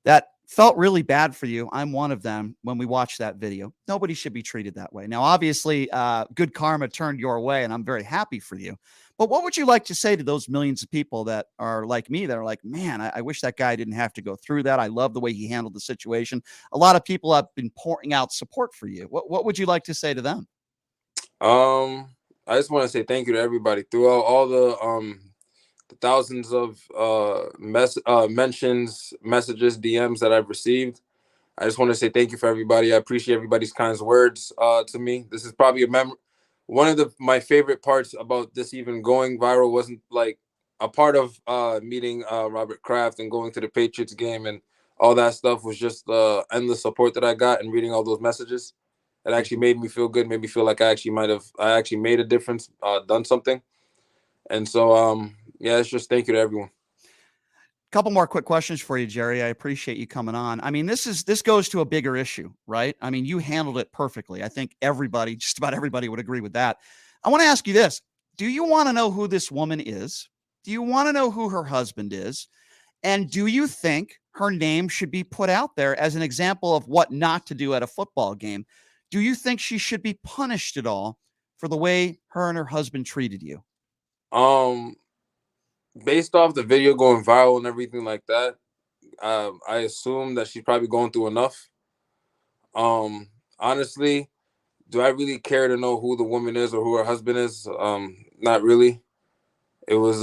S4: that felt really bad for you. I'm one of them. When we watched that video, nobody should be treated that way. Now, obviously, good karma turned your way, and I'm very happy for you. But what would you like to say to those millions of people that are like me, that are like, man, I wish that guy didn't have to go through that. I love the way he handled the situation. A lot of people have been pouring out support for you. What would you like to say to them?
S8: I just want to say thank you to everybody throughout all the thousands of mentions, messages, DMs that I've received. I just want to say thank you for everybody. I appreciate everybody's kind words to me. This is probably one of my favorite parts about this even going viral. Wasn't like a part of meeting Robert Kraft and going to the Patriots game and all that stuff, was just the endless support that I got and reading all those messages. It actually made me feel good, made me feel like I actually made a difference, done something. And so yeah, it's just thank you to everyone.
S4: Couple more quick questions for you, Jerry. I appreciate you coming on. I mean, this goes to a bigger issue, right? I mean, you handled it perfectly. I think just about everybody would agree with that. I want to ask you this. Do you want to know who this woman is? Do you want to know who her husband is? And do you think her name should be put out there as an example of what not to do at a football game? Do you think she should be punished at all for the way her and her husband treated you?
S8: Based off the video going viral and everything like that, I assume that she's probably going through enough. Honestly, do I really care to know who the woman is or who her husband is? Not really. It was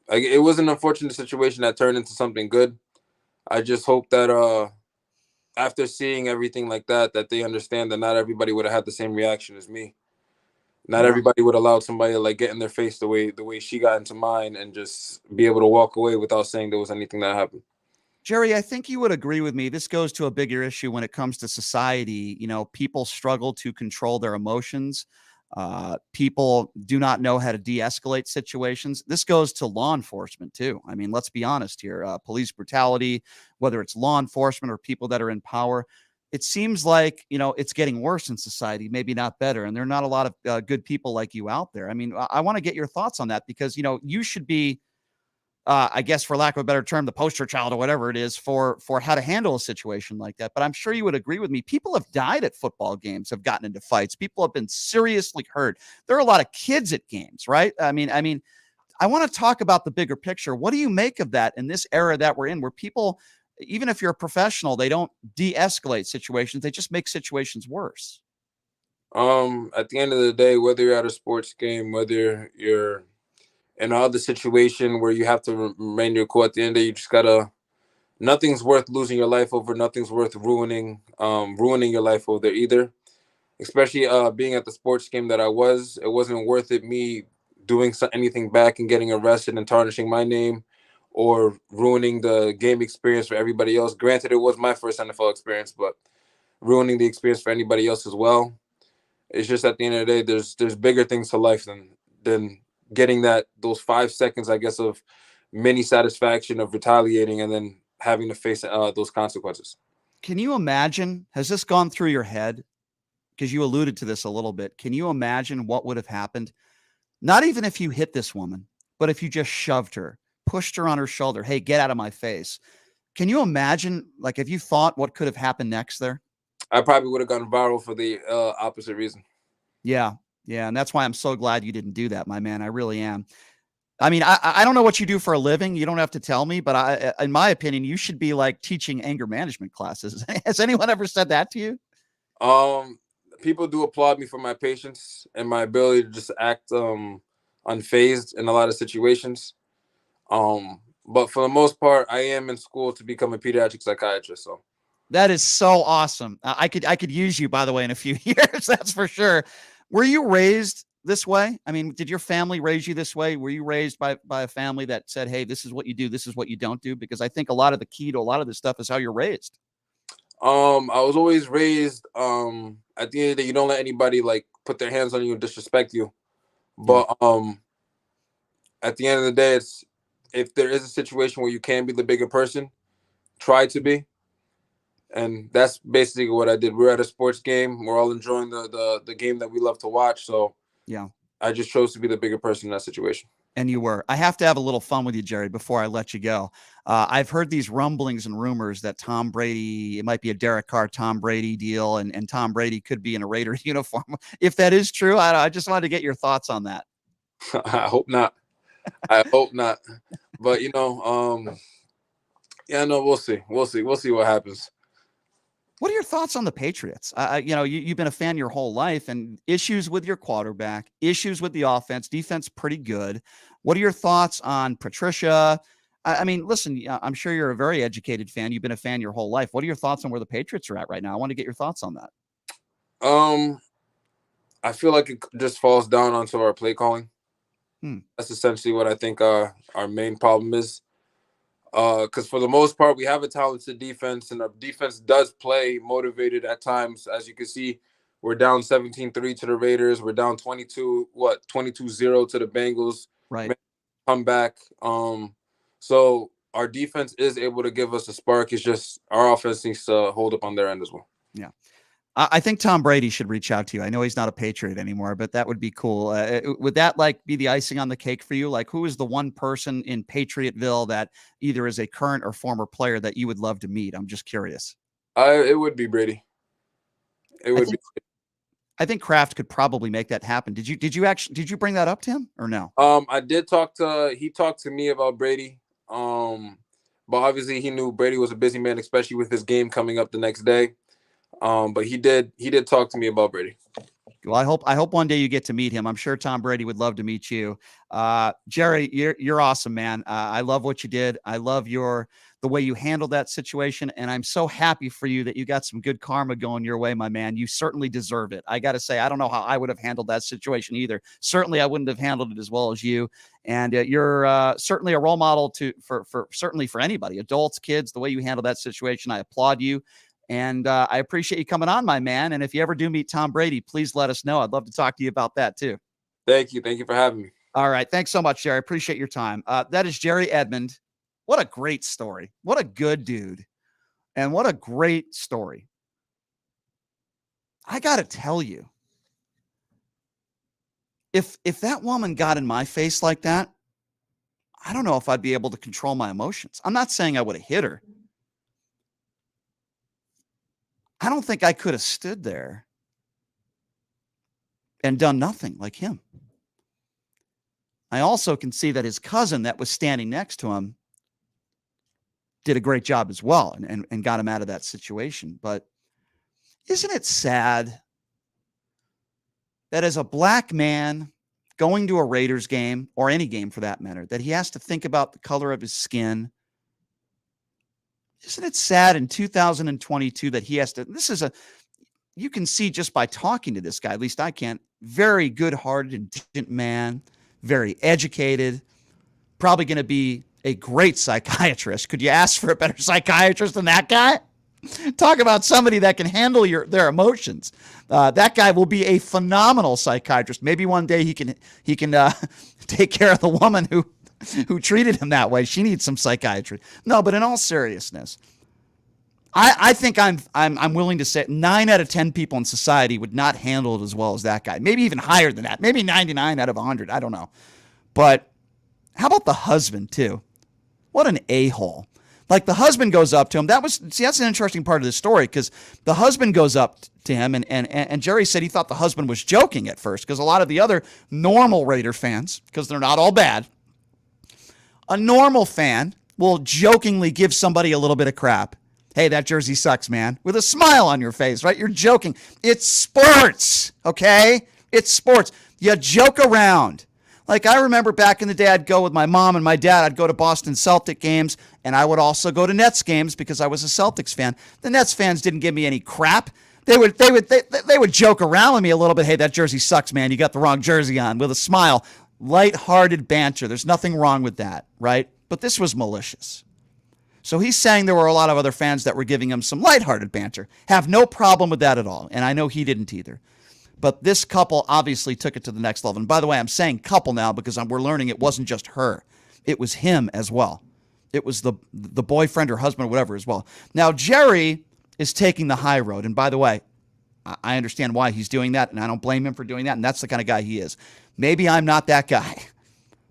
S8: it was an unfortunate situation that turned into something good. I just hope that after seeing everything like that, that they understand that not everybody would have had the same reaction as me. Not everybody would allow somebody to, like, get in their face the way she got into mine and just be able to walk away without saying there was anything that happened.
S4: Jerry, I think you would agree with me. This goes to a bigger issue when it comes to society. You know, people struggle to control their emotions. People do not know how to de-escalate situations. This goes to law enforcement too. I mean, let's be honest here. Police brutality, whether it's law enforcement or people that are in power, it seems like, it's getting worse in society, maybe not better. And there are not a lot of good people like you out there. I mean, I want to get your thoughts on that because, you should be I guess for lack of a better term, the poster child or whatever it is for how to handle a situation like that. But I'm sure you would agree with me. People have died at football games, have gotten into fights. People have been seriously hurt. There are a lot of kids at games, right? I mean, I want to talk about the bigger picture. What do you make of that in this era that we're in, where people, even if you're a professional, they don't de-escalate situations. They just make situations worse.
S8: At the end of the day, whether you're at a sports game, whether you're in another situation where you have to remain your cool, at the end of the day, you just gotta. Nothing's worth losing your life over. Nothing's worth ruining your life over either. Especially being at the sports game that I was, it wasn't worth it. Me doing anything back and getting arrested and tarnishing my name, or ruining the game experience for everybody else. Granted, it was my first NFL experience, but ruining the experience for anybody else as well. It's just at the end of the day, there's bigger things to life than getting those 5 seconds, I guess, of mini satisfaction of retaliating and then having to face those consequences.
S4: Can you imagine? Has this gone through your head? Because you alluded to this a little bit. Can you imagine what would have happened? Not even if you hit this woman, but if you just shoved her, pushed her on her shoulder. Hey, get out of my face. Can you imagine, like, if you thought what could have happened next there?
S8: I probably would have gone viral for the opposite reason.
S4: Yeah. Yeah. And that's why I'm so glad you didn't do that, my man. I really am. I mean, I don't know what you do for a living. You don't have to tell me, but in my opinion, you should be like teaching anger management classes. Has anyone ever said that to you?
S8: People do applaud me for my patience and my ability to just act unfazed in a lot of situations. But for the most part, I am in school to become a pediatric psychiatrist. So
S4: that is so awesome. I could use you, by the way, in a few years. That's for sure. Were you raised this way? I mean, did your family raise you this way? Were you raised by a family that said, hey, this is what you do, this is what you don't do? Because I think a lot of the key to a lot of this stuff is how you're raised.
S8: I was always raised, at the end of the day, you don't let anybody like put their hands on you and disrespect you. But at the end of the day, it's, if there is a situation where you can be the bigger person, try to be. And that's basically what I did. We're at a sports game. We're all enjoying the game that we love to watch. So
S4: yeah,
S8: I just chose to be the bigger person in that situation.
S4: And you were. I have to have a little fun with you, Jerry, before I let you go. I've heard these rumblings and rumors that Tom Brady, it might be a Derek Carr, Tom Brady deal, and Tom Brady could be in a Raiders uniform. If that is true, I just wanted to get your thoughts on that.
S8: I hope not. I hope not. But, yeah, no, we'll see. We'll see what happens.
S4: What are your thoughts on the Patriots? You've been a fan your whole life, and issues with your quarterback, issues with the offense, defense pretty good. What are your thoughts on Patricia? I mean, listen, I'm sure you're a very educated fan. You've been a fan your whole life. What are your thoughts on where the Patriots are at right now? I want to get your thoughts on that.
S8: I feel like it just falls down onto our play calling. That's essentially what I think our main problem is. Because for the most part, we have a talented defense, and our defense does play motivated at times. As you can see, we're down 17-3 to the Raiders. We're down 22-0 to the Bengals.
S4: Right.
S8: Come back. So our defense is able to give us a spark. It's just our offense needs to hold up on their end as well.
S4: Yeah. I think Tom Brady should reach out to you. I know he's not a Patriot anymore, but that would be cool. Would that be the icing on the cake for you? Like, who is the one person in Patriotville that either is a current or former player that you would love to meet? I'm just curious.
S8: It would be Brady.
S4: I think Kraft could probably make that happen. Did you bring that up to him or no?
S8: I did he talked to me about Brady. But obviously he knew Brady was a busy man, especially with his game coming up the next day. But he did talk to me about Brady.
S4: Well, I hope one day you get to meet him. I'm sure Tom Brady would love to meet you. Jerry, you're awesome, man. I love what you did. I love the way you handled that situation. And I'm so happy for you that you got some good karma going your way, my man. You certainly deserve it. I got to say, I don't know how I would have handled that situation either. Certainly I wouldn't have handled it as well as you. And you're certainly a role model for anybody, adults, kids, the way you handle that situation. I applaud you. And I appreciate you coming on, my man. And if you ever do meet Tom Brady, please let us know. I'd love to talk to you about that too.
S8: Thank you. Thank you for having me.
S4: All right. Thanks so much, Jerry. Appreciate your time. That is Jerry Edmond. What a great story. What a good dude. And what a great story. I got to tell you, if that woman got in my face like that, I don't know if I'd be able to control my emotions. I'm not saying I would have hit her. I don't think I could have stood there and done nothing like him. I also can see that his cousin that was standing next to him did a great job as well and got him out of that situation. But isn't it sad that as a black man going to a Raiders game, or any game for that matter, that he has to think about the color of his skin? Isn't it sad in 2022 that he has to, you can see just by talking to this guy, at least I can, very good-hearted, intelligent man, very educated, probably going to be a great psychiatrist. Could you ask for a better psychiatrist than that guy? Talk about somebody that can handle their emotions. That guy will be a phenomenal psychiatrist. Maybe one day he can take care of the woman who treated him that way. She needs some psychiatry. No, but in all seriousness, I think I'm willing to say 9 out of 10 people in society would not handle it as well as that guy. Maybe even higher than that. Maybe 99 out of 100. I don't know. But how about the husband too? What an a-hole. Like, the husband goes up to him. That's an interesting part of the story, because the husband goes up to him, and Jerry said he thought the husband was joking at first, because a lot of the other normal Raider fans, because they're not all bad, a normal fan will jokingly give somebody a little bit of crap. Hey, that jersey sucks, man, with a smile on your face, right? You're joking. It's sports, okay? It's sports. You joke around. Like, I remember back in the day, I'd go with my mom and my dad. I'd go to Boston Celtic games, and I would also go to Nets games because I was a Celtics fan. The Nets fans didn't give me any crap. They would joke around with me a little bit. Hey, that jersey sucks, man. You got the wrong jersey on, with a smile. Light-hearted banter. There's nothing wrong with that, right? But this was malicious. So he's saying there were a lot of other fans that were giving him some lighthearted banter. Have no problem with that at all, and I know he didn't either. But this couple obviously took it to the next level. And by the way, I'm saying couple now because we're learning it wasn't just her. It was him as well. It was the boyfriend or husband or whatever as well. Now, Jerry is taking the high road. And by the way, I understand why he's doing that, and I don't blame him for doing that, and that's the kind of guy he is. Maybe I'm not that guy,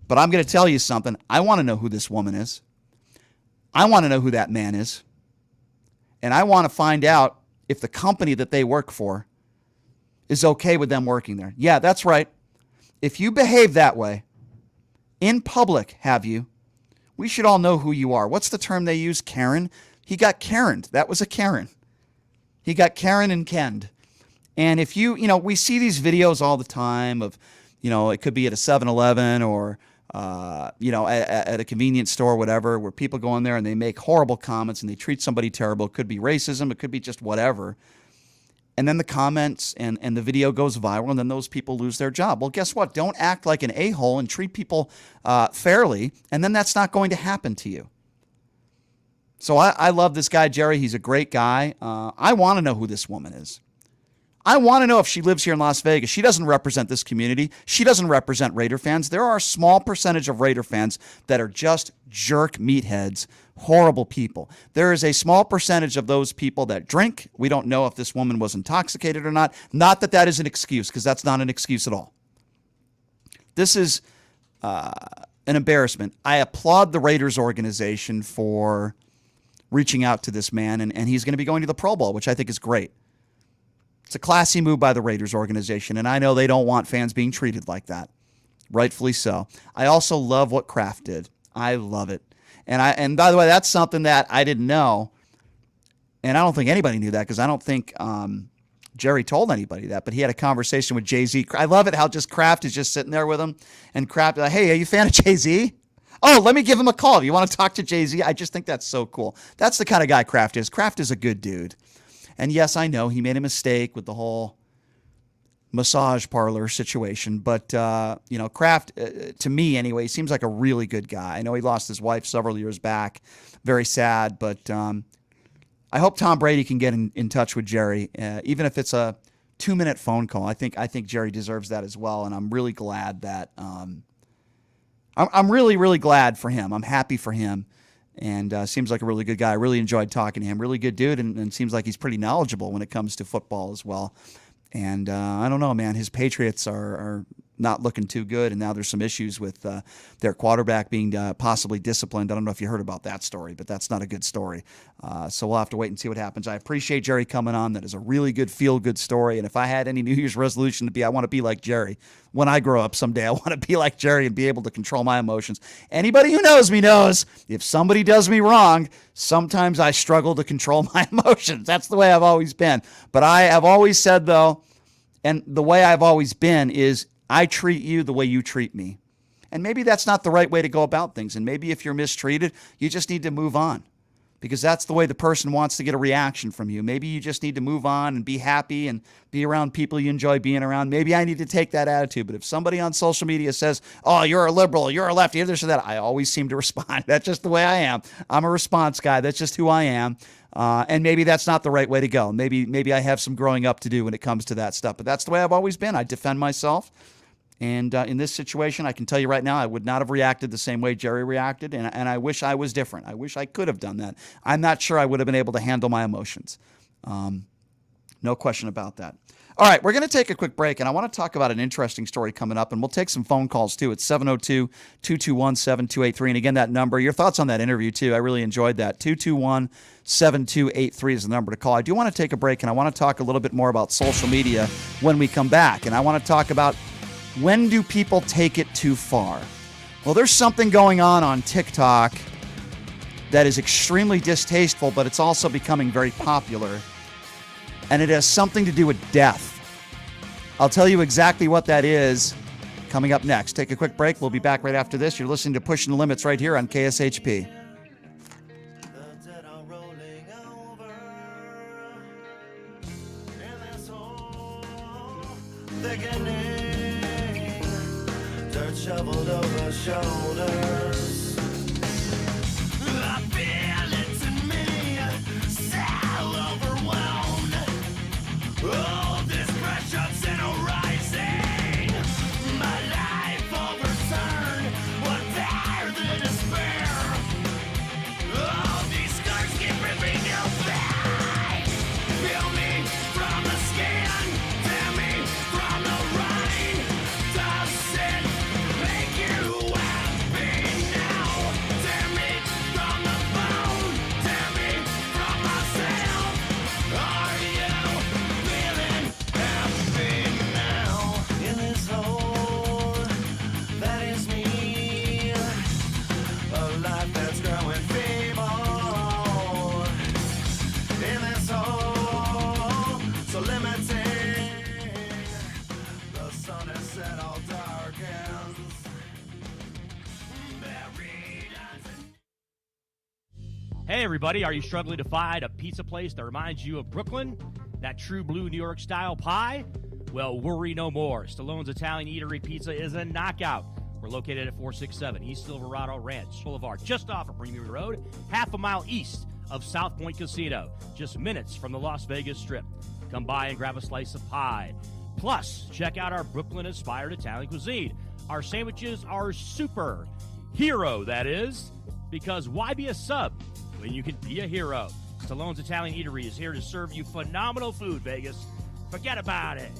S4: but I'm going to tell you something. I want to know who this woman is. I want to know who that man is. And I want to find out if the company that they work for is okay with them working there. Yeah, that's right. If you behave that way, in public, we should all know who you are. What's the term they use? Karen? He got Karened. That was a Karen. He got Karen and Kenned. And if we see these videos all the time of, it could be at a 7-Eleven or, at a convenience store or whatever, where people go in there and they make horrible comments and they treat somebody terrible. It could be racism. It could be just whatever. And then the comments and the video goes viral, and then those people lose their job. Well, guess what? Don't act like an a-hole and treat people fairly, and then that's not going to happen to you. So I love this guy, Jerry. He's a great guy. I want to know who this woman is. I want to know if she lives here in Las Vegas. She doesn't represent this community. She doesn't represent Raider fans. There are a small percentage of Raider fans that are just jerk meatheads, horrible people. There is a small percentage of those people that drink. We don't know if this woman was intoxicated or not. Not that that is an excuse, because that's not an excuse at all. This is an embarrassment. I applaud the Raiders organization for reaching out to this man, and he's going to be going to the Pro Bowl, which I think is great. It's a classy move by the Raiders organization, and I know they don't want fans being treated like that. Rightfully so. I also love what Kraft did. I love it. And by the way, that's something that I didn't know, and I don't think anybody knew that, because I don't think Jerry told anybody that, but he had a conversation with Jay-Z. I love it how just Kraft is just sitting there with him, and Kraft like, hey, are you a fan of Jay-Z? Oh, let me give him a call. Do you want to talk to Jay-Z? I just think that's so cool. That's the kind of guy Kraft is. Kraft is a good dude. And yes, I know he made a mistake with the whole massage parlor situation, but Kraft, to me anyway, seems like a really good guy. I know he lost his wife several years back, very sad, but I hope Tom Brady can get in touch with Jerry, even if it's a 2-minute phone call. I think Jerry deserves that as well, and I'm really glad that I'm really, really glad for him. I'm happy for him. And seems like a really good guy. I really enjoyed talking to him. Really good dude, and seems like he's pretty knowledgeable when it comes to football as well. And I don't know, man. His Patriots are not looking too good, and now there's some issues with their quarterback being possibly disciplined. I don't know if you heard about that story, but that's not a good story. So we'll have to wait and see what happens. I appreciate Jerry coming on. That is a really good feel-good story, and if I had any New Year's resolution to be, I want to be like Jerry. When I grow up someday, I want to be like Jerry and be able to control my emotions. Anybody who knows me knows if somebody does me wrong, sometimes I struggle to control my emotions. That's the way I've always been. But I have always said, though, and the way I've always been is I treat you the way you treat me. And maybe that's not the right way to go about things. And maybe if you're mistreated, you just need to move on, because that's the way the person wants to get a reaction from you. Maybe you just need to move on and be happy and be around people you enjoy being around. Maybe I need to take that attitude. But if somebody on social media says, oh, you're a liberal, you're a lefty, this or that, I always seem to respond. That's just the way I am. I'm a response guy. That's just who I am. And maybe that's not the right way to go. Maybe I have some growing up to do when it comes to that stuff. But that's the way I've always been. I defend myself. And in this situation, I can tell you right now, I would not have reacted the same way Jerry reacted, and I wish I was different. I wish I could have done that. I'm not sure I would have been able to handle my emotions. No question about that. All right, we're going to take a quick break, and I want to talk about an interesting story coming up, and we'll take some phone calls, too. It's 702-221-7283. And again, that number, your thoughts on that interview, too. I really enjoyed that. 221-7283 is the number to call. I do want to take a break, and I want to talk a little bit more about social media when we come back, and I want to talk about when do people take it too far? Well, there's something going on TikTok that is extremely distasteful, but it's also becoming very popular. And it has something to do with death. I'll tell you exactly what that is coming up next. Take a quick break. We'll be back right after this. You're listening to Pushing the Limits right here on KSHP.
S5: Shoveled over shoulders. I feel it in me, so overwhelmed. Oh, this pressure's in a rising. My life overturned, what there the despair. Oh, these scars keep ripping you back. Feel me from the skin, tear me from the running. Does it make you happy now? Tear me from the bone, tear me from myself. Are you feeling happy now? In this hole, that is me. A life that's growing feeble. In this hole, so limiting. The sun has set, all darkens. Buried under.
S2: Hey, everybody, are you struggling to find a pizza place that reminds you of Brooklyn? That true blue New York style pie? Well, worry no more. Stallone's Italian Eatery Pizza is a knockout. We're located at 467 East Silverado Ranch Boulevard, just off of Premier Road, half a mile east of South Point Casino, just minutes from the Las Vegas Strip. Come by and grab a slice of pie. Plus, check out our Brooklyn-inspired Italian cuisine. Our sandwiches are super. Hero, that is. Because why be a sub when you can be a hero? Stallone's Italian Eatery is here to serve you phenomenal food, Vegas. Forget about it.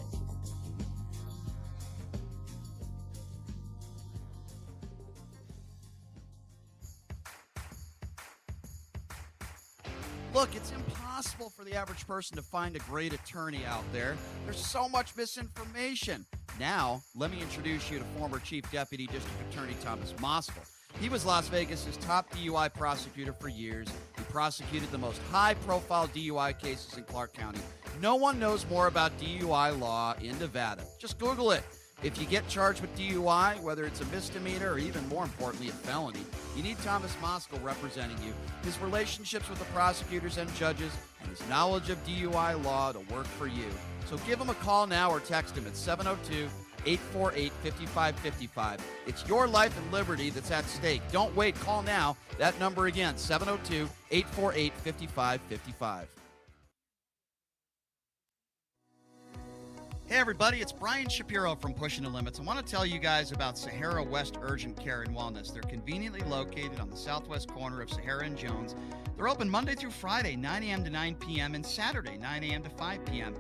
S4: Look, it's impossible for the average person to find a great attorney out there. There's so much misinformation. Now, let me introduce you to former Chief Deputy District Attorney Thomas Moskal. He was Las Vegas's top DUI prosecutor for years. He prosecuted the most high-profile DUI cases in Clark County. No one knows more about DUI law in Nevada. Just Google it. If you get charged with DUI, whether it's a misdemeanor or even more importantly, a felony, you need Thomas Moskal representing you. His relationships with the prosecutors and judges and his knowledge of DUI law to work for you. So give him a call now or text him at 702-848-5555. It's your life and liberty that's at stake. Don't wait. Call now. That number again, 702-848-5555. Hey everybody, it's Brian Shapiro from Pushing the Limits. I want to tell you guys about Sahara West Urgent Care and Wellness. They're conveniently located on the southwest corner of Sahara and Jones. They're open Monday through Friday, 9 a.m. to 9 p.m. and Saturday, 9 a.m. to 5 p.m.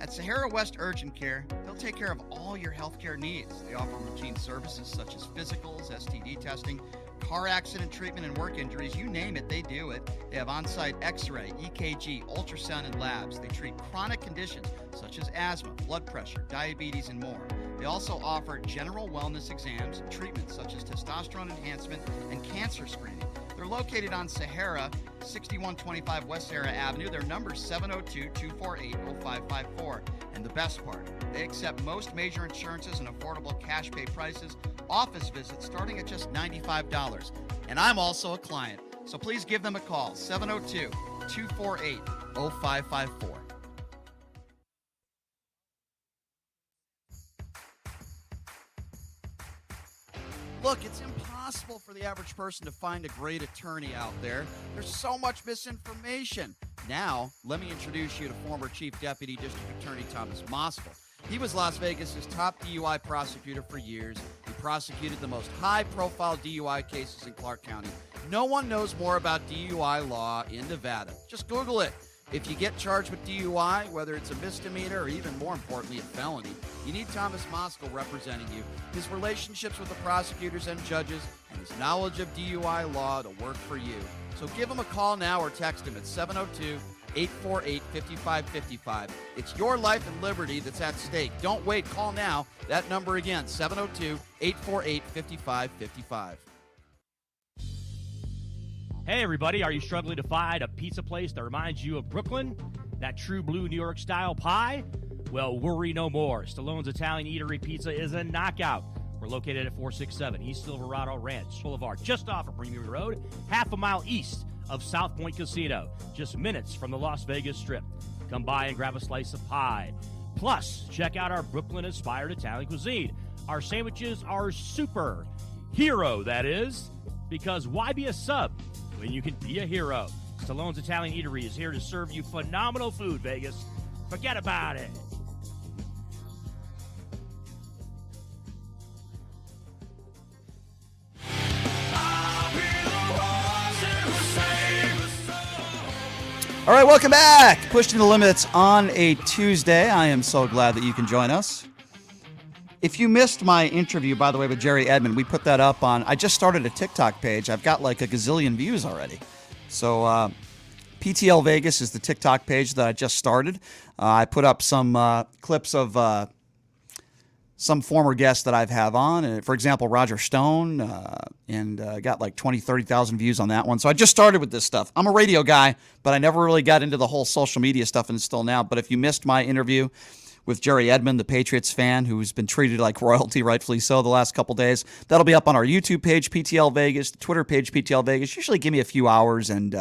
S1: At Sahara West Urgent Care, they'll take care of all your healthcare needs. They offer routine services such as physicals, STD testing, car accident treatment, and work injuries. You name it, they do it. They have on-site x-ray, EKG, ultrasound, and labs. They treat chronic conditions such as asthma, blood pressure, diabetes, and more. They also offer general wellness exams and treatments such as testosterone enhancement and cancer screening. They're located on Sahara, 6125 West Sahara Avenue. Their number is 702-248-0554. And the best part, they accept most major insurances and affordable cash pay prices. Office visits starting at just $95. And I'm also a client, so please give them a call, 702-248-0554. Look, it's impossible for the average person to find a great attorney out there. There's so much misinformation. Now, let me introduce you to former Chief Deputy District Attorney Thomas Moskal. He was Las Vegas's top DUI prosecutor for years. He prosecuted the most high-profile DUI cases in Clark County. No one knows more about DUI law in Nevada. Just Google it. If you get charged with DUI, whether it's a misdemeanor or even more importantly, a felony, you need Thomas Moskal representing you. His relationships with the prosecutors and judges and his knowledge of DUI law to work for you. So give him a call now or text him at 702-848-5555. It's your life and liberty that's at stake. Don't wait. Call now. That number again, 702-848-5555.
S2: Hey, everybody, are you struggling to find a pizza place that reminds you of Brooklyn? That true blue New York style pie? Well, worry no more. Stallone's Italian Eatery Pizza is a knockout. We're located at 467 East Silverado Ranch Boulevard, just off of Premier Road, half a mile east of South Point Casino, just minutes from the Las Vegas Strip. Come by and grab a slice of pie. Plus, check out our Brooklyn-inspired Italian cuisine. Our sandwiches are super. Hero, that is. Because why be a sub when you can be a hero? Stallone's Italian Eatery is here to serve you phenomenal food, Vegas. Forget about it.
S4: All right, welcome back. Pushing the limits on a Tuesday. I am so glad that you can join us. If you missed my interview, by the way, with Jerry Edmond, we put that up on, I just started a TikTok page. I've got like a gazillion views already. So PTL Vegas is the TikTok page that I just started. I put up some clips of some former guests that I've had on. For example, Roger Stone, and got like 20, 30,000 views on that one. So I just started with this stuff. I'm a radio guy, but I never really got into the whole social media stuff and still now. But if you missed my interview with Jerry Edmond, the Patriots fan who's been treated like royalty, rightfully so, the last couple days, that'll be up on our YouTube page, PTL Vegas, the Twitter page, PTL Vegas. Usually give me a few hours, and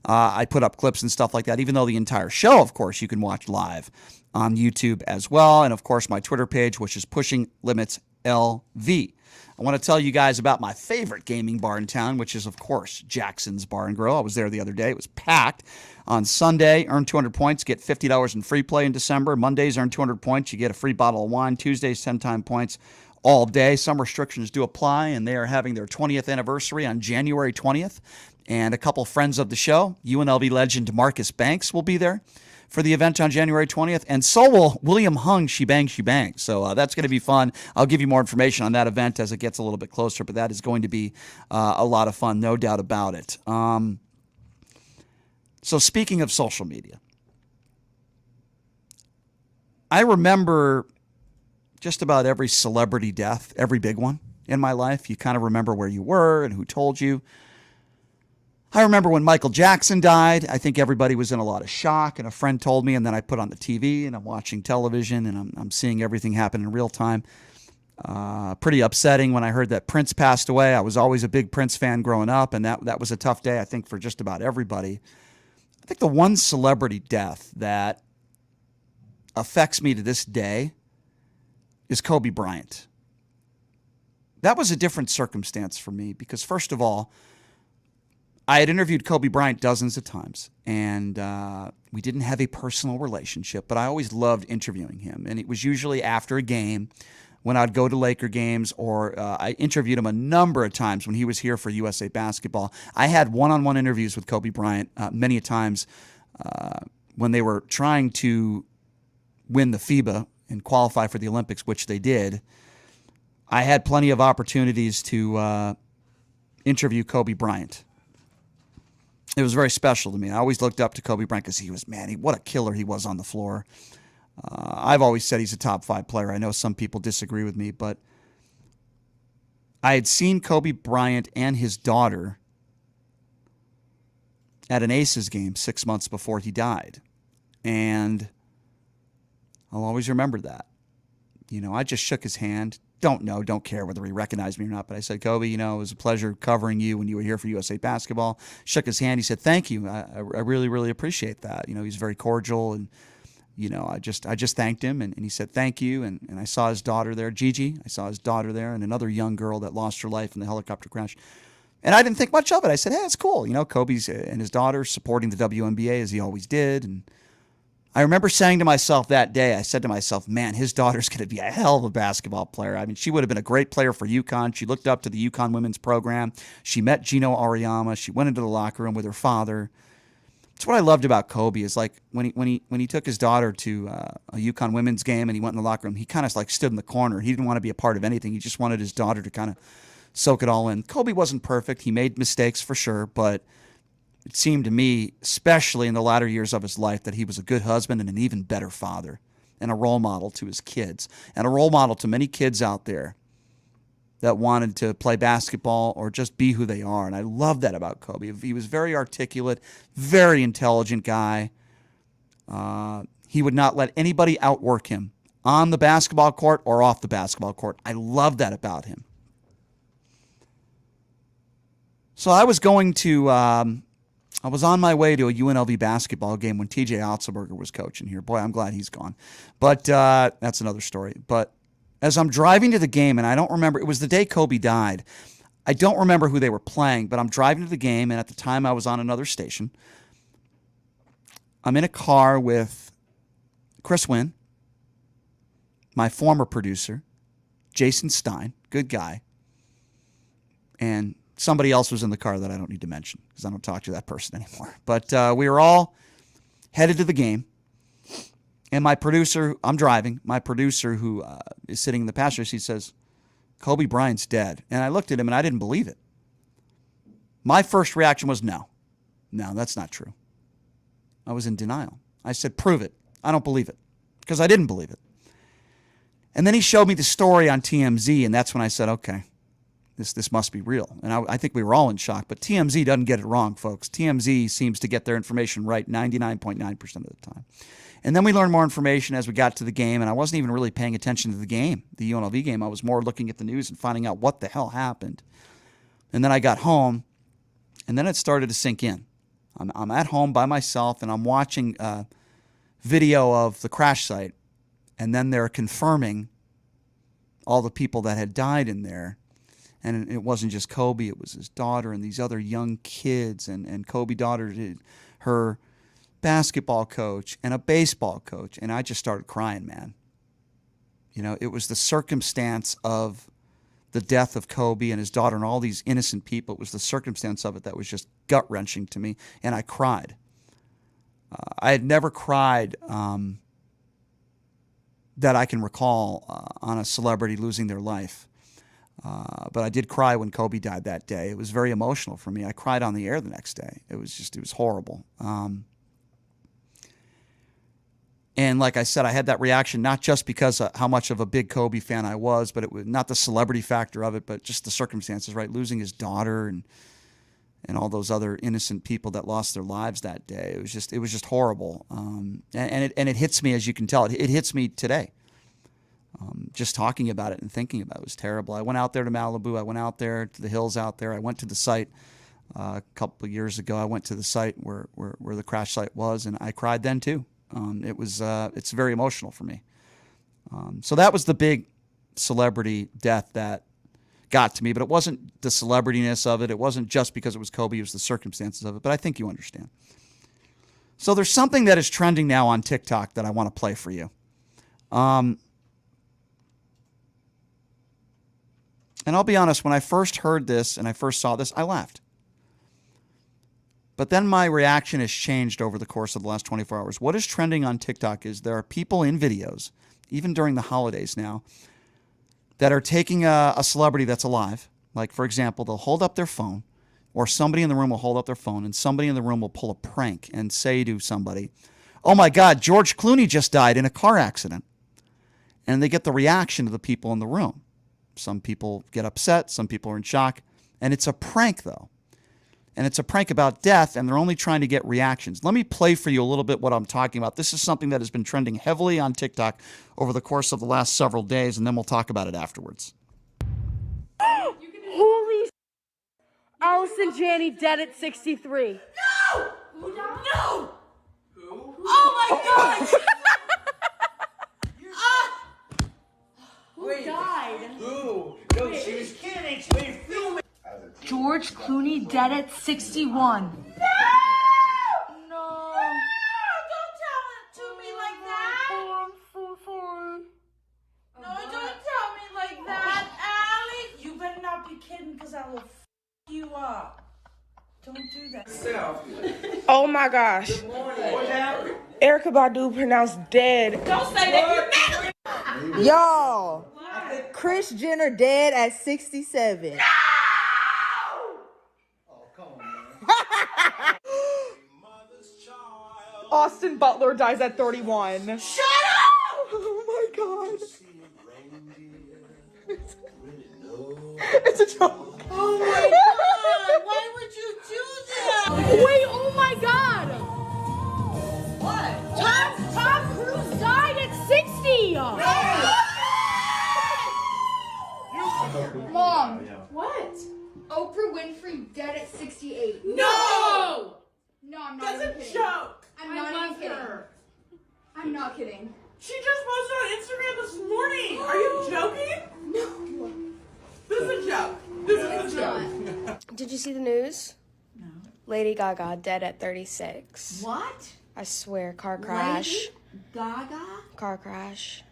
S4: I put up clips and stuff like that, even though the entire show, of course, you can watch live on YouTube as well. And, of course, my Twitter page, which is Pushing Limits LV. I want to tell you guys about my favorite gaming bar in town, which is, of course, Jackson's Bar and Grill. I was there the other day. It was packed. On Sunday, earn 200 points, get $50 in free play in December. Mondays, earn 200 points, you get a free bottle of wine. Tuesdays, 10-time points all day. Some restrictions do apply, and they are having their 20th anniversary on January 20th. And a couple friends of the show, UNLV legend Marcus Banks, will be there for the event on January 20th, and so will William Hung, She Bang. So that's going to be fun. I'll give you more information on that event as it gets a little bit closer, but that is going to be a lot of fun, no doubt about it. So speaking of social media, I remember just about every celebrity death, every big one in my life. You kind of remember where you were and who told you. I remember when Michael Jackson died. I think everybody was in a lot of shock, and a friend told me, and then I put on the TV, and I'm watching television, and I'm seeing everything happen in real time. Pretty upsetting when I heard that Prince passed away. I was always a big Prince fan growing up, and that was a tough day, I think, for just about everybody. I think the one celebrity death that affects me to this day is Kobe Bryant. That was a different circumstance for me because, first of all, I had interviewed Kobe Bryant dozens of times, and we didn't have a personal relationship, but I always loved interviewing him. And it was usually after a game when I'd go to Laker games, or I interviewed him a number of times when he was here for USA Basketball. I had one-on-one interviews with Kobe Bryant many times when they were trying to win the FIBA and qualify for the Olympics, which they did, I had plenty of opportunities to interview Kobe Bryant. It was very special to me. I always looked up to Kobe Bryant because he was, what a killer he was on the floor. I've always said he's a top 5 player. I know some people disagree with me, but I had seen Kobe Bryant and his daughter at an Aces game 6 months before he died. And I'll always remember that. I just shook his hand. Don't care whether he recognized me or not, but I said, Kobe, it was a pleasure covering you when you were here for USA Basketball. Shook his hand. He said, thank you. I really, really appreciate that. He's very cordial, and I just thanked him, and he said thank you, and I saw his daughter there, Gigi. I saw his daughter there, and another young girl that lost her life in the helicopter crash. And I didn't think much of it. I said, hey, it's cool. Kobe's and his daughter supporting the WNBA as he always did. And I remember saying to myself that day, I said to myself, man, his daughter's going to be a hell of a basketball player. I mean, she would have been a great player for UConn. She looked up to the UConn women's program. She met Gino Auriemma. She went into the locker room with her father. That's what I loved about Kobe is like when he took his daughter to a UConn women's game and he went in the locker room, he kind of like stood in the corner. He didn't want to be a part of anything. He just wanted his daughter to kind of soak it all in. Kobe wasn't perfect. He made mistakes for sure, but it seemed to me, especially in the latter years of his life, that he was a good husband and an even better father and a role model to his kids and a role model to many kids out there that wanted to play basketball or just be who they are. And I love that about Kobe. He was very articulate, very intelligent guy. He would not let anybody outwork him on the basketball court or off the basketball court. I love that about him. So I was I was on my way to a UNLV basketball game when TJ Otzelberger was coaching here. Boy, I'm glad he's gone. But that's another story. But as I'm driving to the game, and I don't remember, it was the day Kobe died. I don't remember who they were playing, but I'm driving to the game, and at the time I was on another station. I'm in a car with Chris Wynn, my former producer, Jason Stein, good guy, and somebody else was in the car that I don't need to mention because I don't talk to that person anymore. But we were all headed to the game. And my producer, I'm driving, my producer who is sitting in the passenger seat says, Kobe Bryant's dead. And I looked at him and I didn't believe it. My first reaction was no, that's not true. I was in denial. I said, prove it. I don't believe it because I didn't believe it. And then he showed me the story on TMZ, and that's when I said, okay, this must be real. And I think we were all in shock, but TMZ doesn't get it wrong, folks. TMZ seems to get their information right 99.9% of the time. And then we learned more information as we got to the game, and I wasn't even really paying attention to the game, the UNLV game. I was more looking at the news and finding out what the hell happened. And then I got home, and then it started to sink in. I'm at home by myself, and I'm watching a video of the crash site, and then they're confirming all the people that had died in there. And it wasn't just Kobe, it was his daughter and these other young kids, and Kobe's daughter, her basketball coach and a baseball coach. And I just started crying, man. It was the circumstance of the death of Kobe and his daughter and all these innocent people. It was the circumstance of it that was just gut-wrenching to me, and I cried. I had never cried that I can recall on a celebrity losing their life. But I did cry when Kobe died that day. It was very emotional for me. I cried on the air the next day. It was horrible. And like I said, I had that reaction not just because of how much of a big Kobe fan I was, but it was not the celebrity factor of it, but just the circumstances, right? Losing his daughter and all those other innocent people that lost their lives that day. It was just horrible. And it hits me, as you can tell. It hits me today. Just talking about it and thinking about it was terrible. I went out there to Malibu. I went out there to the hills out there. I went to the site a couple of years ago. I went to the site where the crash site was, and I cried then too. It's very emotional for me. So that was the big celebrity death that got to me, but it wasn't the celebrityness of it. It wasn't just because it was Kobe. It was the circumstances of it, but I think you understand. So there's something that is trending now on TikTok that I want to play for you. And I'll be honest, when I first heard this and I first saw this, I laughed. But then my reaction has changed over the course of the last 24 hours. What is trending on TikTok is there are people in videos, even during the holidays now, that are taking a celebrity that's alive. Like, for example, they'll hold up their phone, or somebody in the room will hold up their phone, and somebody in the room will pull a prank and say to somebody, oh my God, George Clooney just died in a car accident. And they get the reaction of the people in the room. Some people get upset, some people are in shock. And it's a prank, though. And it's a prank about death, and they're only trying to get reactions. Let me play for you a little bit what I'm talking about. This is something that has been trending heavily on TikTok over the course of the last several days, and then we'll talk about it afterwards.
S9: Holy Allison Janney dead at 63.
S10: No! Who died? No! Who? Oh my God!
S9: Who died?
S10: Who? No, she was kidding. Wait, film it.
S9: George Clooney dead at 61.
S10: No! No! Don't tell it to me like that.
S9: Oh, I'm so sorry.
S10: No, don't tell me like that, Allie. You better not be kidding, because I will f you up. Don't do that.
S11: Oh my gosh. Erykah Badu pronounced dead.
S10: Don't say that. You never.
S12: Y'all, Kris Jenner dead at 67.
S10: No!
S11: Austin Butler dies at 31.
S10: Shut up!
S11: Oh my God. It's a joke.
S10: Oh my God! Why would you do that?
S9: Wait, oh my God!
S10: What?
S9: Tom Cruise died at 60! Mom.
S10: What?
S9: Oprah Winfrey dead at 68.
S10: No!
S9: No, I'm not
S10: That's
S9: even
S10: a
S9: kidding.
S10: joke.
S9: I'm not even kidding. I'm not kidding.
S10: She just posted on Instagram this morning. Are you joking?
S9: No.
S10: This is a joke. This is a joke.
S13: Did you see the news? No. Lady Gaga dead at 36.
S10: What?
S13: I swear, car crash.
S10: Lady Gaga?
S13: Car crash.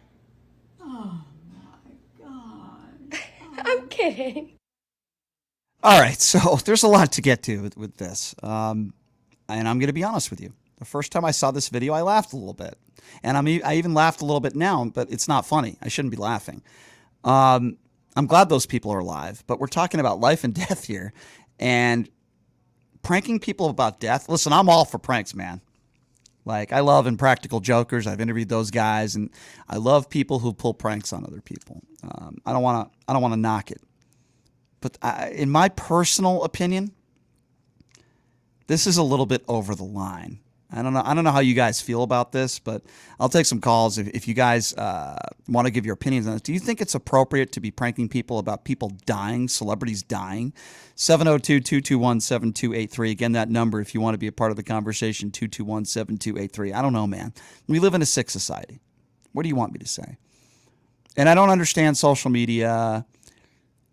S10: Oh my God.
S13: I'm kidding.
S4: All right, so there's a lot to get to with this. And I'm going to be honest with you. The first time I saw this video, I laughed a little bit. And I even laughed a little bit now, but it's not funny. I shouldn't be laughing. I'm glad those people are alive, but we're talking about life and death here. And pranking people about death. Listen, I'm all for pranks, man. Like, I love Impractical Jokers. I've interviewed those guys, and I love people who pull pranks on other people. I don't want to knock it. But in my personal opinion, this is a little bit over the line. I don't know how you guys feel about this, but I'll take some calls if you guys want to give your opinions on this. Do you think it's appropriate to be pranking people about people dying, celebrities dying? 702-221-7283. Again, that number if you want to be a part of the conversation, 221-7283. I don't know, man. We live in a sick society. What do you want me to say? And I don't understand social media.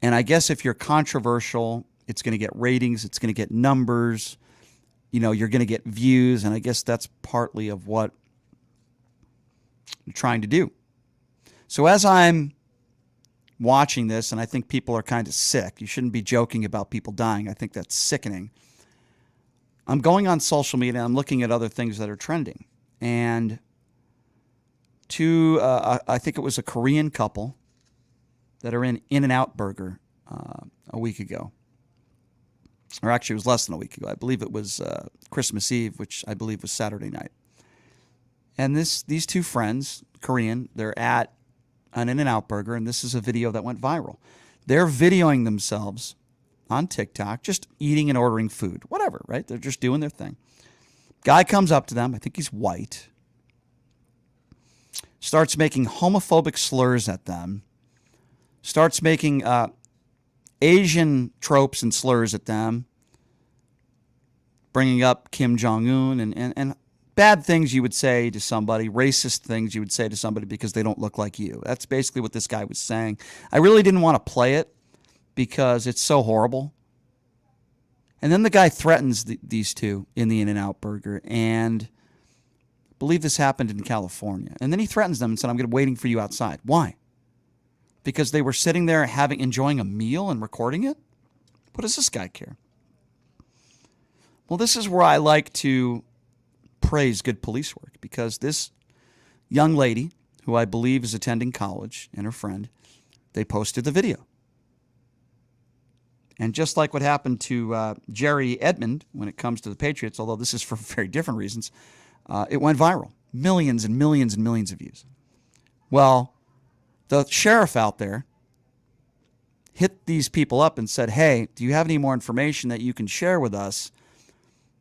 S4: And I guess if you're controversial, it's going to get ratings, it's going to get numbers. You know, you're going to get views, and I guess that's partly of what you're trying to do. So as I'm watching this, and I think people are kind of sick, you shouldn't be joking about people dying. I think that's sickening. I'm going on social media, and I'm looking at other things that are trending. And I think it was a Korean couple that are in In-N-Out Burger a week ago. Or actually, it was less than a week ago. I believe it was Christmas Eve, which I believe was Saturday night. And these two friends, Korean, they're at an In-N-Out Burger, and this is a video that went viral. They're videoing themselves on TikTok, just eating and ordering food, whatever, right? They're just doing their thing. Guy comes up to them, I think he's white, starts making homophobic slurs at them, starts making Asian tropes and slurs at them, bringing up Kim Jong-un and bad things you would say to somebody, racist things you would say to somebody because they don't look like you. That's basically what this guy was saying. I really didn't want to play it because it's so horrible. And then the guy threatens these two in the In-N-Out Burger, and I believe this happened in California. And then he threatens them and said, I'm waiting for you outside. Why? Because they were sitting there enjoying a meal and recording it? What does this guy care? Well, this is where I like to praise good police work, because this young lady, who I believe is attending college, and her friend, they posted the video. And just like what happened to Jerry Edmond when it comes to the Patriots, although this is for very different reasons, it went viral. Millions and millions and millions of views. Well, the sheriff out there hit these people up and said, hey, do you have any more information that you can share with us?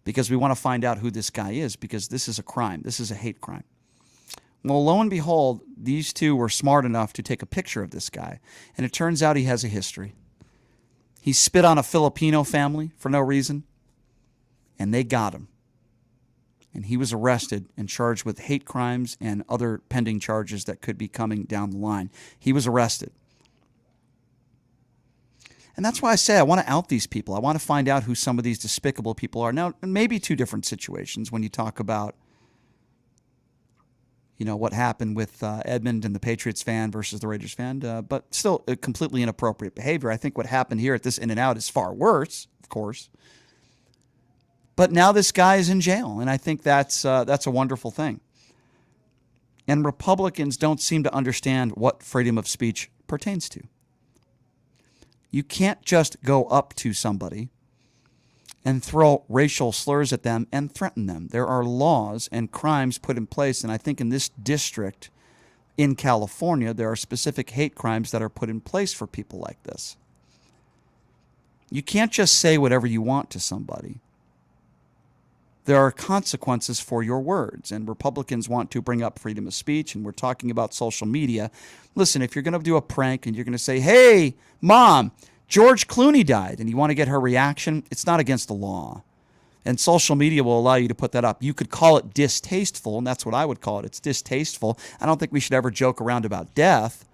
S4: Because we want to find out who this guy is, because this is a crime. This is a hate crime. Well, lo and behold, these two were smart enough to take a picture of this guy. And it turns out he has a history. He spit on a Filipino family for no reason, and they got him. And he was arrested and charged with hate crimes and other pending charges that could be coming down the line. He was arrested. And that's why I say I want to out these people. I want to find out who some of these despicable people are. Now, maybe two different situations when you talk about, what happened with Edmund and the Patriots fan versus the Raiders fan, but still completely inappropriate behavior. I think what happened here at this In-N-Out is far worse, of course. But now this guy is in jail, and I think that's a wonderful thing. And Republicans don't seem to understand what freedom of speech pertains to. You can't just go up to somebody and throw racial slurs at them and threaten them. There are laws and crimes put in place, and I think in this district in California, there are specific hate crimes that are put in place for people like this. You can't just say whatever you want to somebody. There are consequences for your words, and Republicans want to bring up freedom of speech, and we're talking about social media. Listen, if you're going to do a prank and you're going to say, hey, Mom, George Clooney died, and you want to get her reaction, it's not against the law. And social media will allow you to put that up. You could call it distasteful, and that's what I would call it. It's distasteful. I don't think we should ever joke around about death,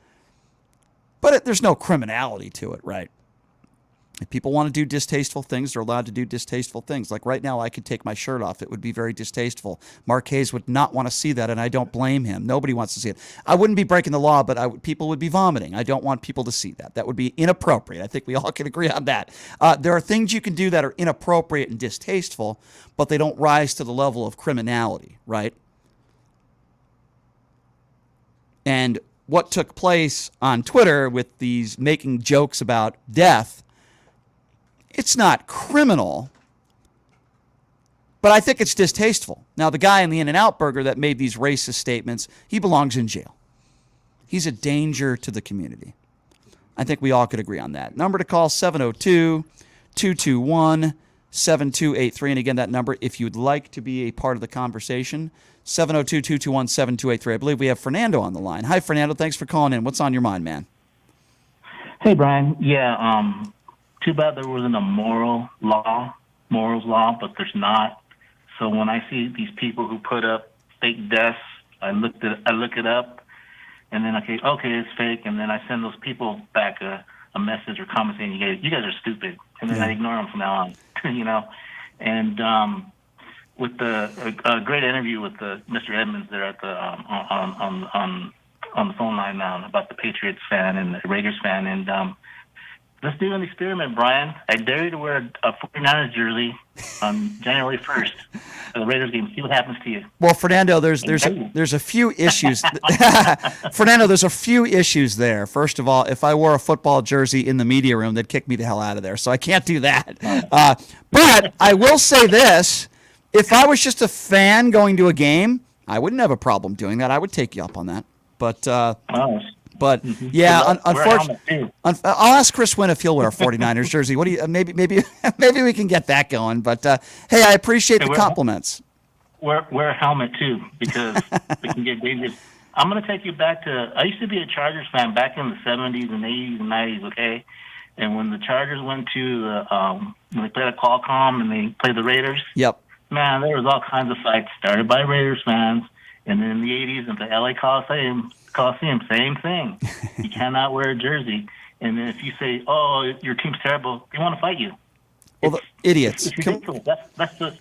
S4: but there's no criminality to it, right? If people want to do distasteful things, they're allowed to do distasteful things. Like right now, I could take my shirt off. It would be very distasteful. Marquez would not want to see that, and I don't blame him. Nobody wants to see it. I wouldn't be breaking the law, but people would be vomiting. I don't want people to see that. That would be inappropriate. I think we all can agree on that. There are things you can do that are inappropriate and distasteful, but they don't rise to the level of criminality, right? And what took place on Twitter with these making jokes about death, it's not criminal, but I think it's distasteful. Now, the guy in the In-N-Out Burger that made these racist statements, he belongs in jail. He's a danger to the community. I think we all could agree on that. Number to call, 702-221-7283. And again, that number, if you'd like to be a part of the conversation, 702-221-7283. I believe we have Fernando on the line. Hi, Fernando. Thanks for calling in. What's on your mind, man?
S14: Hey, Brian. Yeah, too bad there wasn't a morals law, but there's not. So when I see these people who put up fake deaths, I look it up, and then okay, it's fake, and then I send those people back a message or comment saying you guys are stupid, and then I ignore them from now on, And with the great interview with Mr. Edmonds there at the on the phone line now about the Patriots fan and the Raiders fan, and let's do an experiment, Brian. I dare you to wear a 49ers jersey on January 1st for the Raiders game. See what happens to you.
S4: Well, Fernando, there's a few issues. Fernando, there's a few issues there. First of all, if I wore a football jersey in the media room, they'd kick me the hell out of there. So I can't do that. But I will say this. If I was just a fan going to a game, I wouldn't have a problem doing that. I would take you up on that. But But yeah, unfortunately, I'll ask Chris Wynn if he'll wear a 49ers jersey. What do you? Maybe we can get that going. But hey, I appreciate the compliments.
S14: Wear a helmet too, because it can get dangerous. I'm going to take you back to. I used to be a Chargers fan back in the 70s and 80s and 90s. Okay, and when the Chargers went to when they played at Qualcomm and they played the Raiders.
S4: Yep.
S14: Man, there was all kinds of fights started by Raiders fans, and then in the 80s at the LA Coliseum, same thing. You cannot wear a jersey. And then if you say, oh, your team's terrible, they want to fight you.
S4: Well, idiots.
S14: It's ridiculous. That's the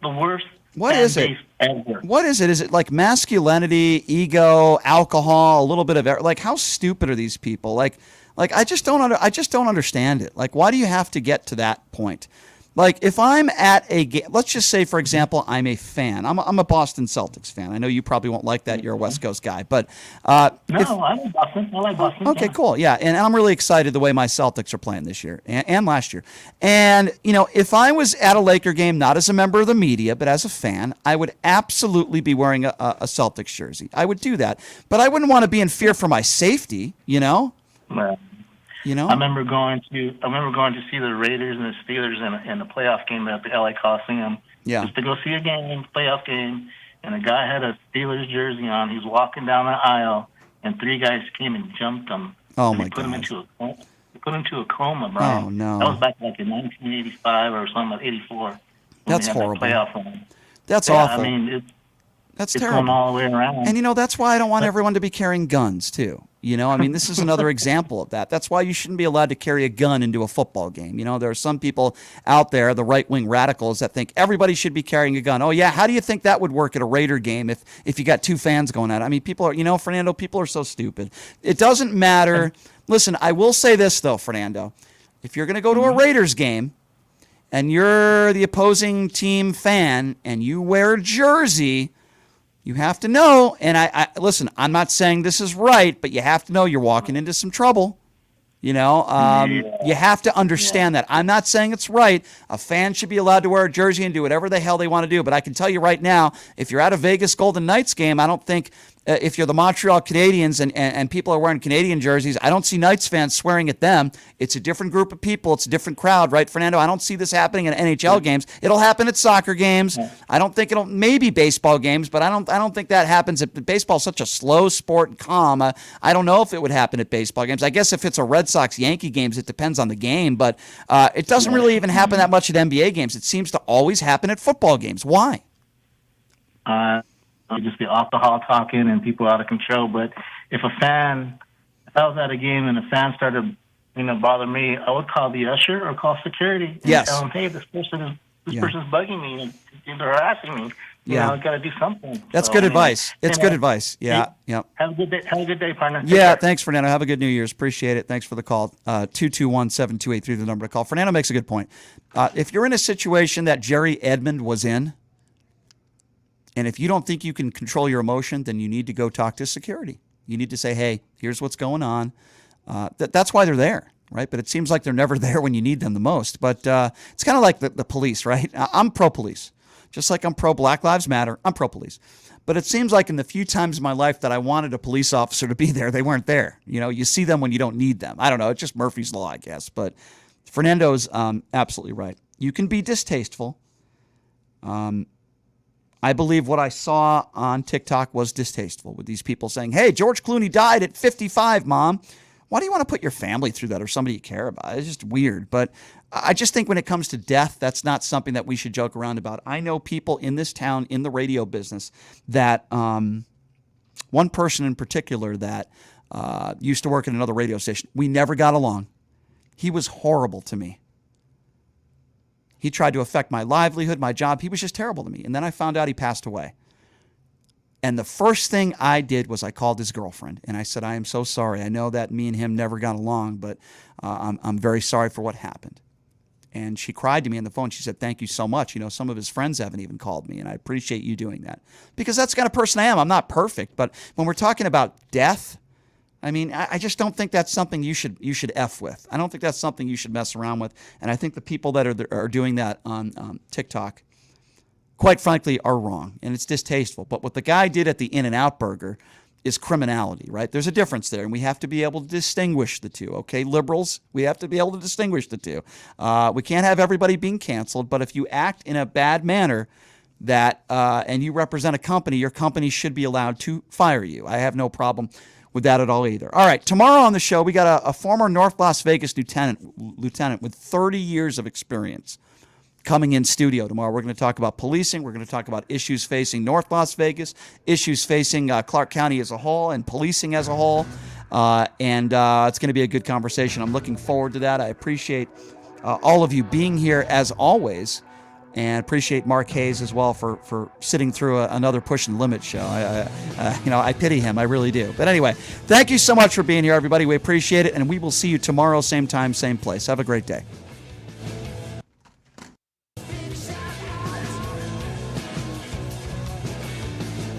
S14: worst.
S4: What is it?
S14: Ever.
S4: What is it? Is it like masculinity, ego, alcohol, a little bit of like how stupid are these people? Like I just don't understand it. Like why do you have to get to that point? Like if I'm at a game, let's just say, for example, I'm a fan. I'm a Boston Celtics fan. I know you probably won't like that. You're a West Coast guy, but
S14: I like Boston. I like Boston.
S4: okay, cool. Yeah, and I'm really excited the way my Celtics are playing this year and last year. And if I was at a Laker game, not as a member of the media, but as a fan, I would absolutely be wearing a Celtics jersey. I would do that, but I wouldn't want to be in fear for my safety.
S14: Right. I remember going to see the Raiders and the Steelers in a playoff game at the LA Coliseum.
S4: Yeah.
S14: Just to go see a game, playoff game, and a guy had a Steelers jersey on. He's walking down the aisle, and 3 guys came and jumped him.
S4: Oh
S14: and
S4: my
S14: they put
S4: God.
S14: They put him into a coma, Brian.
S4: Oh no.
S14: That was back like in 1985 or something like 84.
S4: That's horrible.
S14: Playoff run.
S4: That's
S14: Yeah,
S4: awful.
S14: I mean,
S4: That's
S14: it's
S4: terrible.
S14: going all the way around.
S4: And that's why I don't want everyone to be carrying guns too. This is another example of that. That's why you shouldn't be allowed to carry a gun into a football game. There are some people out there, the right-wing radicals, that think everybody should be carrying a gun. Oh yeah, how do you think that would work at a Raider game if you got 2 fans going at it? I mean, people are, Fernando, people are so stupid. It doesn't matter. Listen, I will say this though, Fernando. If you're going to go to a Raiders game and you're the opposing team fan and you wear a jersey, you have to know, and I listen, I'm not saying this is right, but you have to know you're walking into some trouble. You have to understand that. I'm not saying it's right. A fan should be allowed to wear a jersey and do whatever the hell they want to do. But I can tell you right now, if you're at a Vegas Golden Knights game, I don't think if you're the Montreal Canadiens and people are wearing Canadian jerseys, I don't see Knights fans swearing at them. It's a different group of people. It's a different crowd, right, Fernando? I don't see this happening in NHL games. It'll happen at soccer games. I don't think maybe baseball games, but I don't think that happens. Baseball's such a slow sport and calm. I don't know if it would happen at baseball games. I guess if it's a Red Sox-Yankee games, it depends on the game, but it doesn't really even happen that much at NBA games. It seems to always happen at football games. Why?
S14: Just the alcohol talking and people out of control. But if I was at a game and a fan started, bother me, I would call the usher or call security and tell them, hey, this person's bugging me and they're harassing me. I got to do something.
S4: That's good advice. It's good advice. Yeah. Yeah.
S14: Have a good day. Have a good day, partner.
S4: Yeah. Thanks, Fernando. Have a good New Year's. Appreciate it. Thanks for the call. 221-7283, the number to call. Fernando makes a good point. If you're in a situation that Jerry Edmond was in, and if you don't think you can control your emotion, then you need to go talk to security. You need to say, hey, here's what's going on. That's why they're there, right? But it seems like they're never there when you need them the most. But it's kind of like the police, right? I'm pro-police. Just like I'm pro-Black Lives Matter, I'm pro-police. But it seems like in the few times in my life that I wanted a police officer to be there, they weren't there. You see them when you don't need them. I don't know. It's just Murphy's Law, I guess. But Fernando's absolutely right. You can be distasteful. I believe what I saw on TikTok was distasteful, with these people saying, hey, George Clooney died at 55, Mom. Why do you want to put your family through that, or somebody you care about? It's just weird. But I just think when it comes to death, that's not something that we should joke around about. I know people in this town in the radio business that one person in particular that used to work at another radio station. We never got along. He was horrible to me. He tried to affect my livelihood, my job. He was just terrible to me. And then I found out he passed away. And the first thing I did was I called his girlfriend. And I said, I am so sorry. I know that me and him never got along, but I'm very sorry for what happened. And she cried to me on the phone. She said, thank you so much. Some of his friends haven't even called me, and I appreciate you doing that. Because that's the kind of person I am. I'm not perfect. But when we're talking about death, I mean, I just don't think that's something you should F with. I don't think that's something you should mess around with. And I think the people that are doing that on TikTok, quite frankly, are wrong. And it's distasteful. But what the guy did at the In-N-Out Burger is criminality, right? There's a difference there, and we have to be able to distinguish the two, okay? Liberals, we have to be able to distinguish the two. We can't have everybody being canceled, but if you act in a bad manner and you represent a company, your company should be allowed to fire you. I have no problem with that at all either. All right, tomorrow on the show, we got a former North Las Vegas lieutenant with 30 years of experience coming in studio tomorrow. We're going to talk about policing. We're going to talk about issues facing North Las Vegas, issues facing Clark County as a whole, and policing as a whole. And it's going to be a good conversation. I'm looking forward to that. I appreciate all of you being here as always. And appreciate Mark Hayes as well for sitting through another Push and Limit show. I pity him. I really do. But anyway, thank you so much for being here, everybody. We appreciate it. And we will see you tomorrow, same time, same place. Have a great day.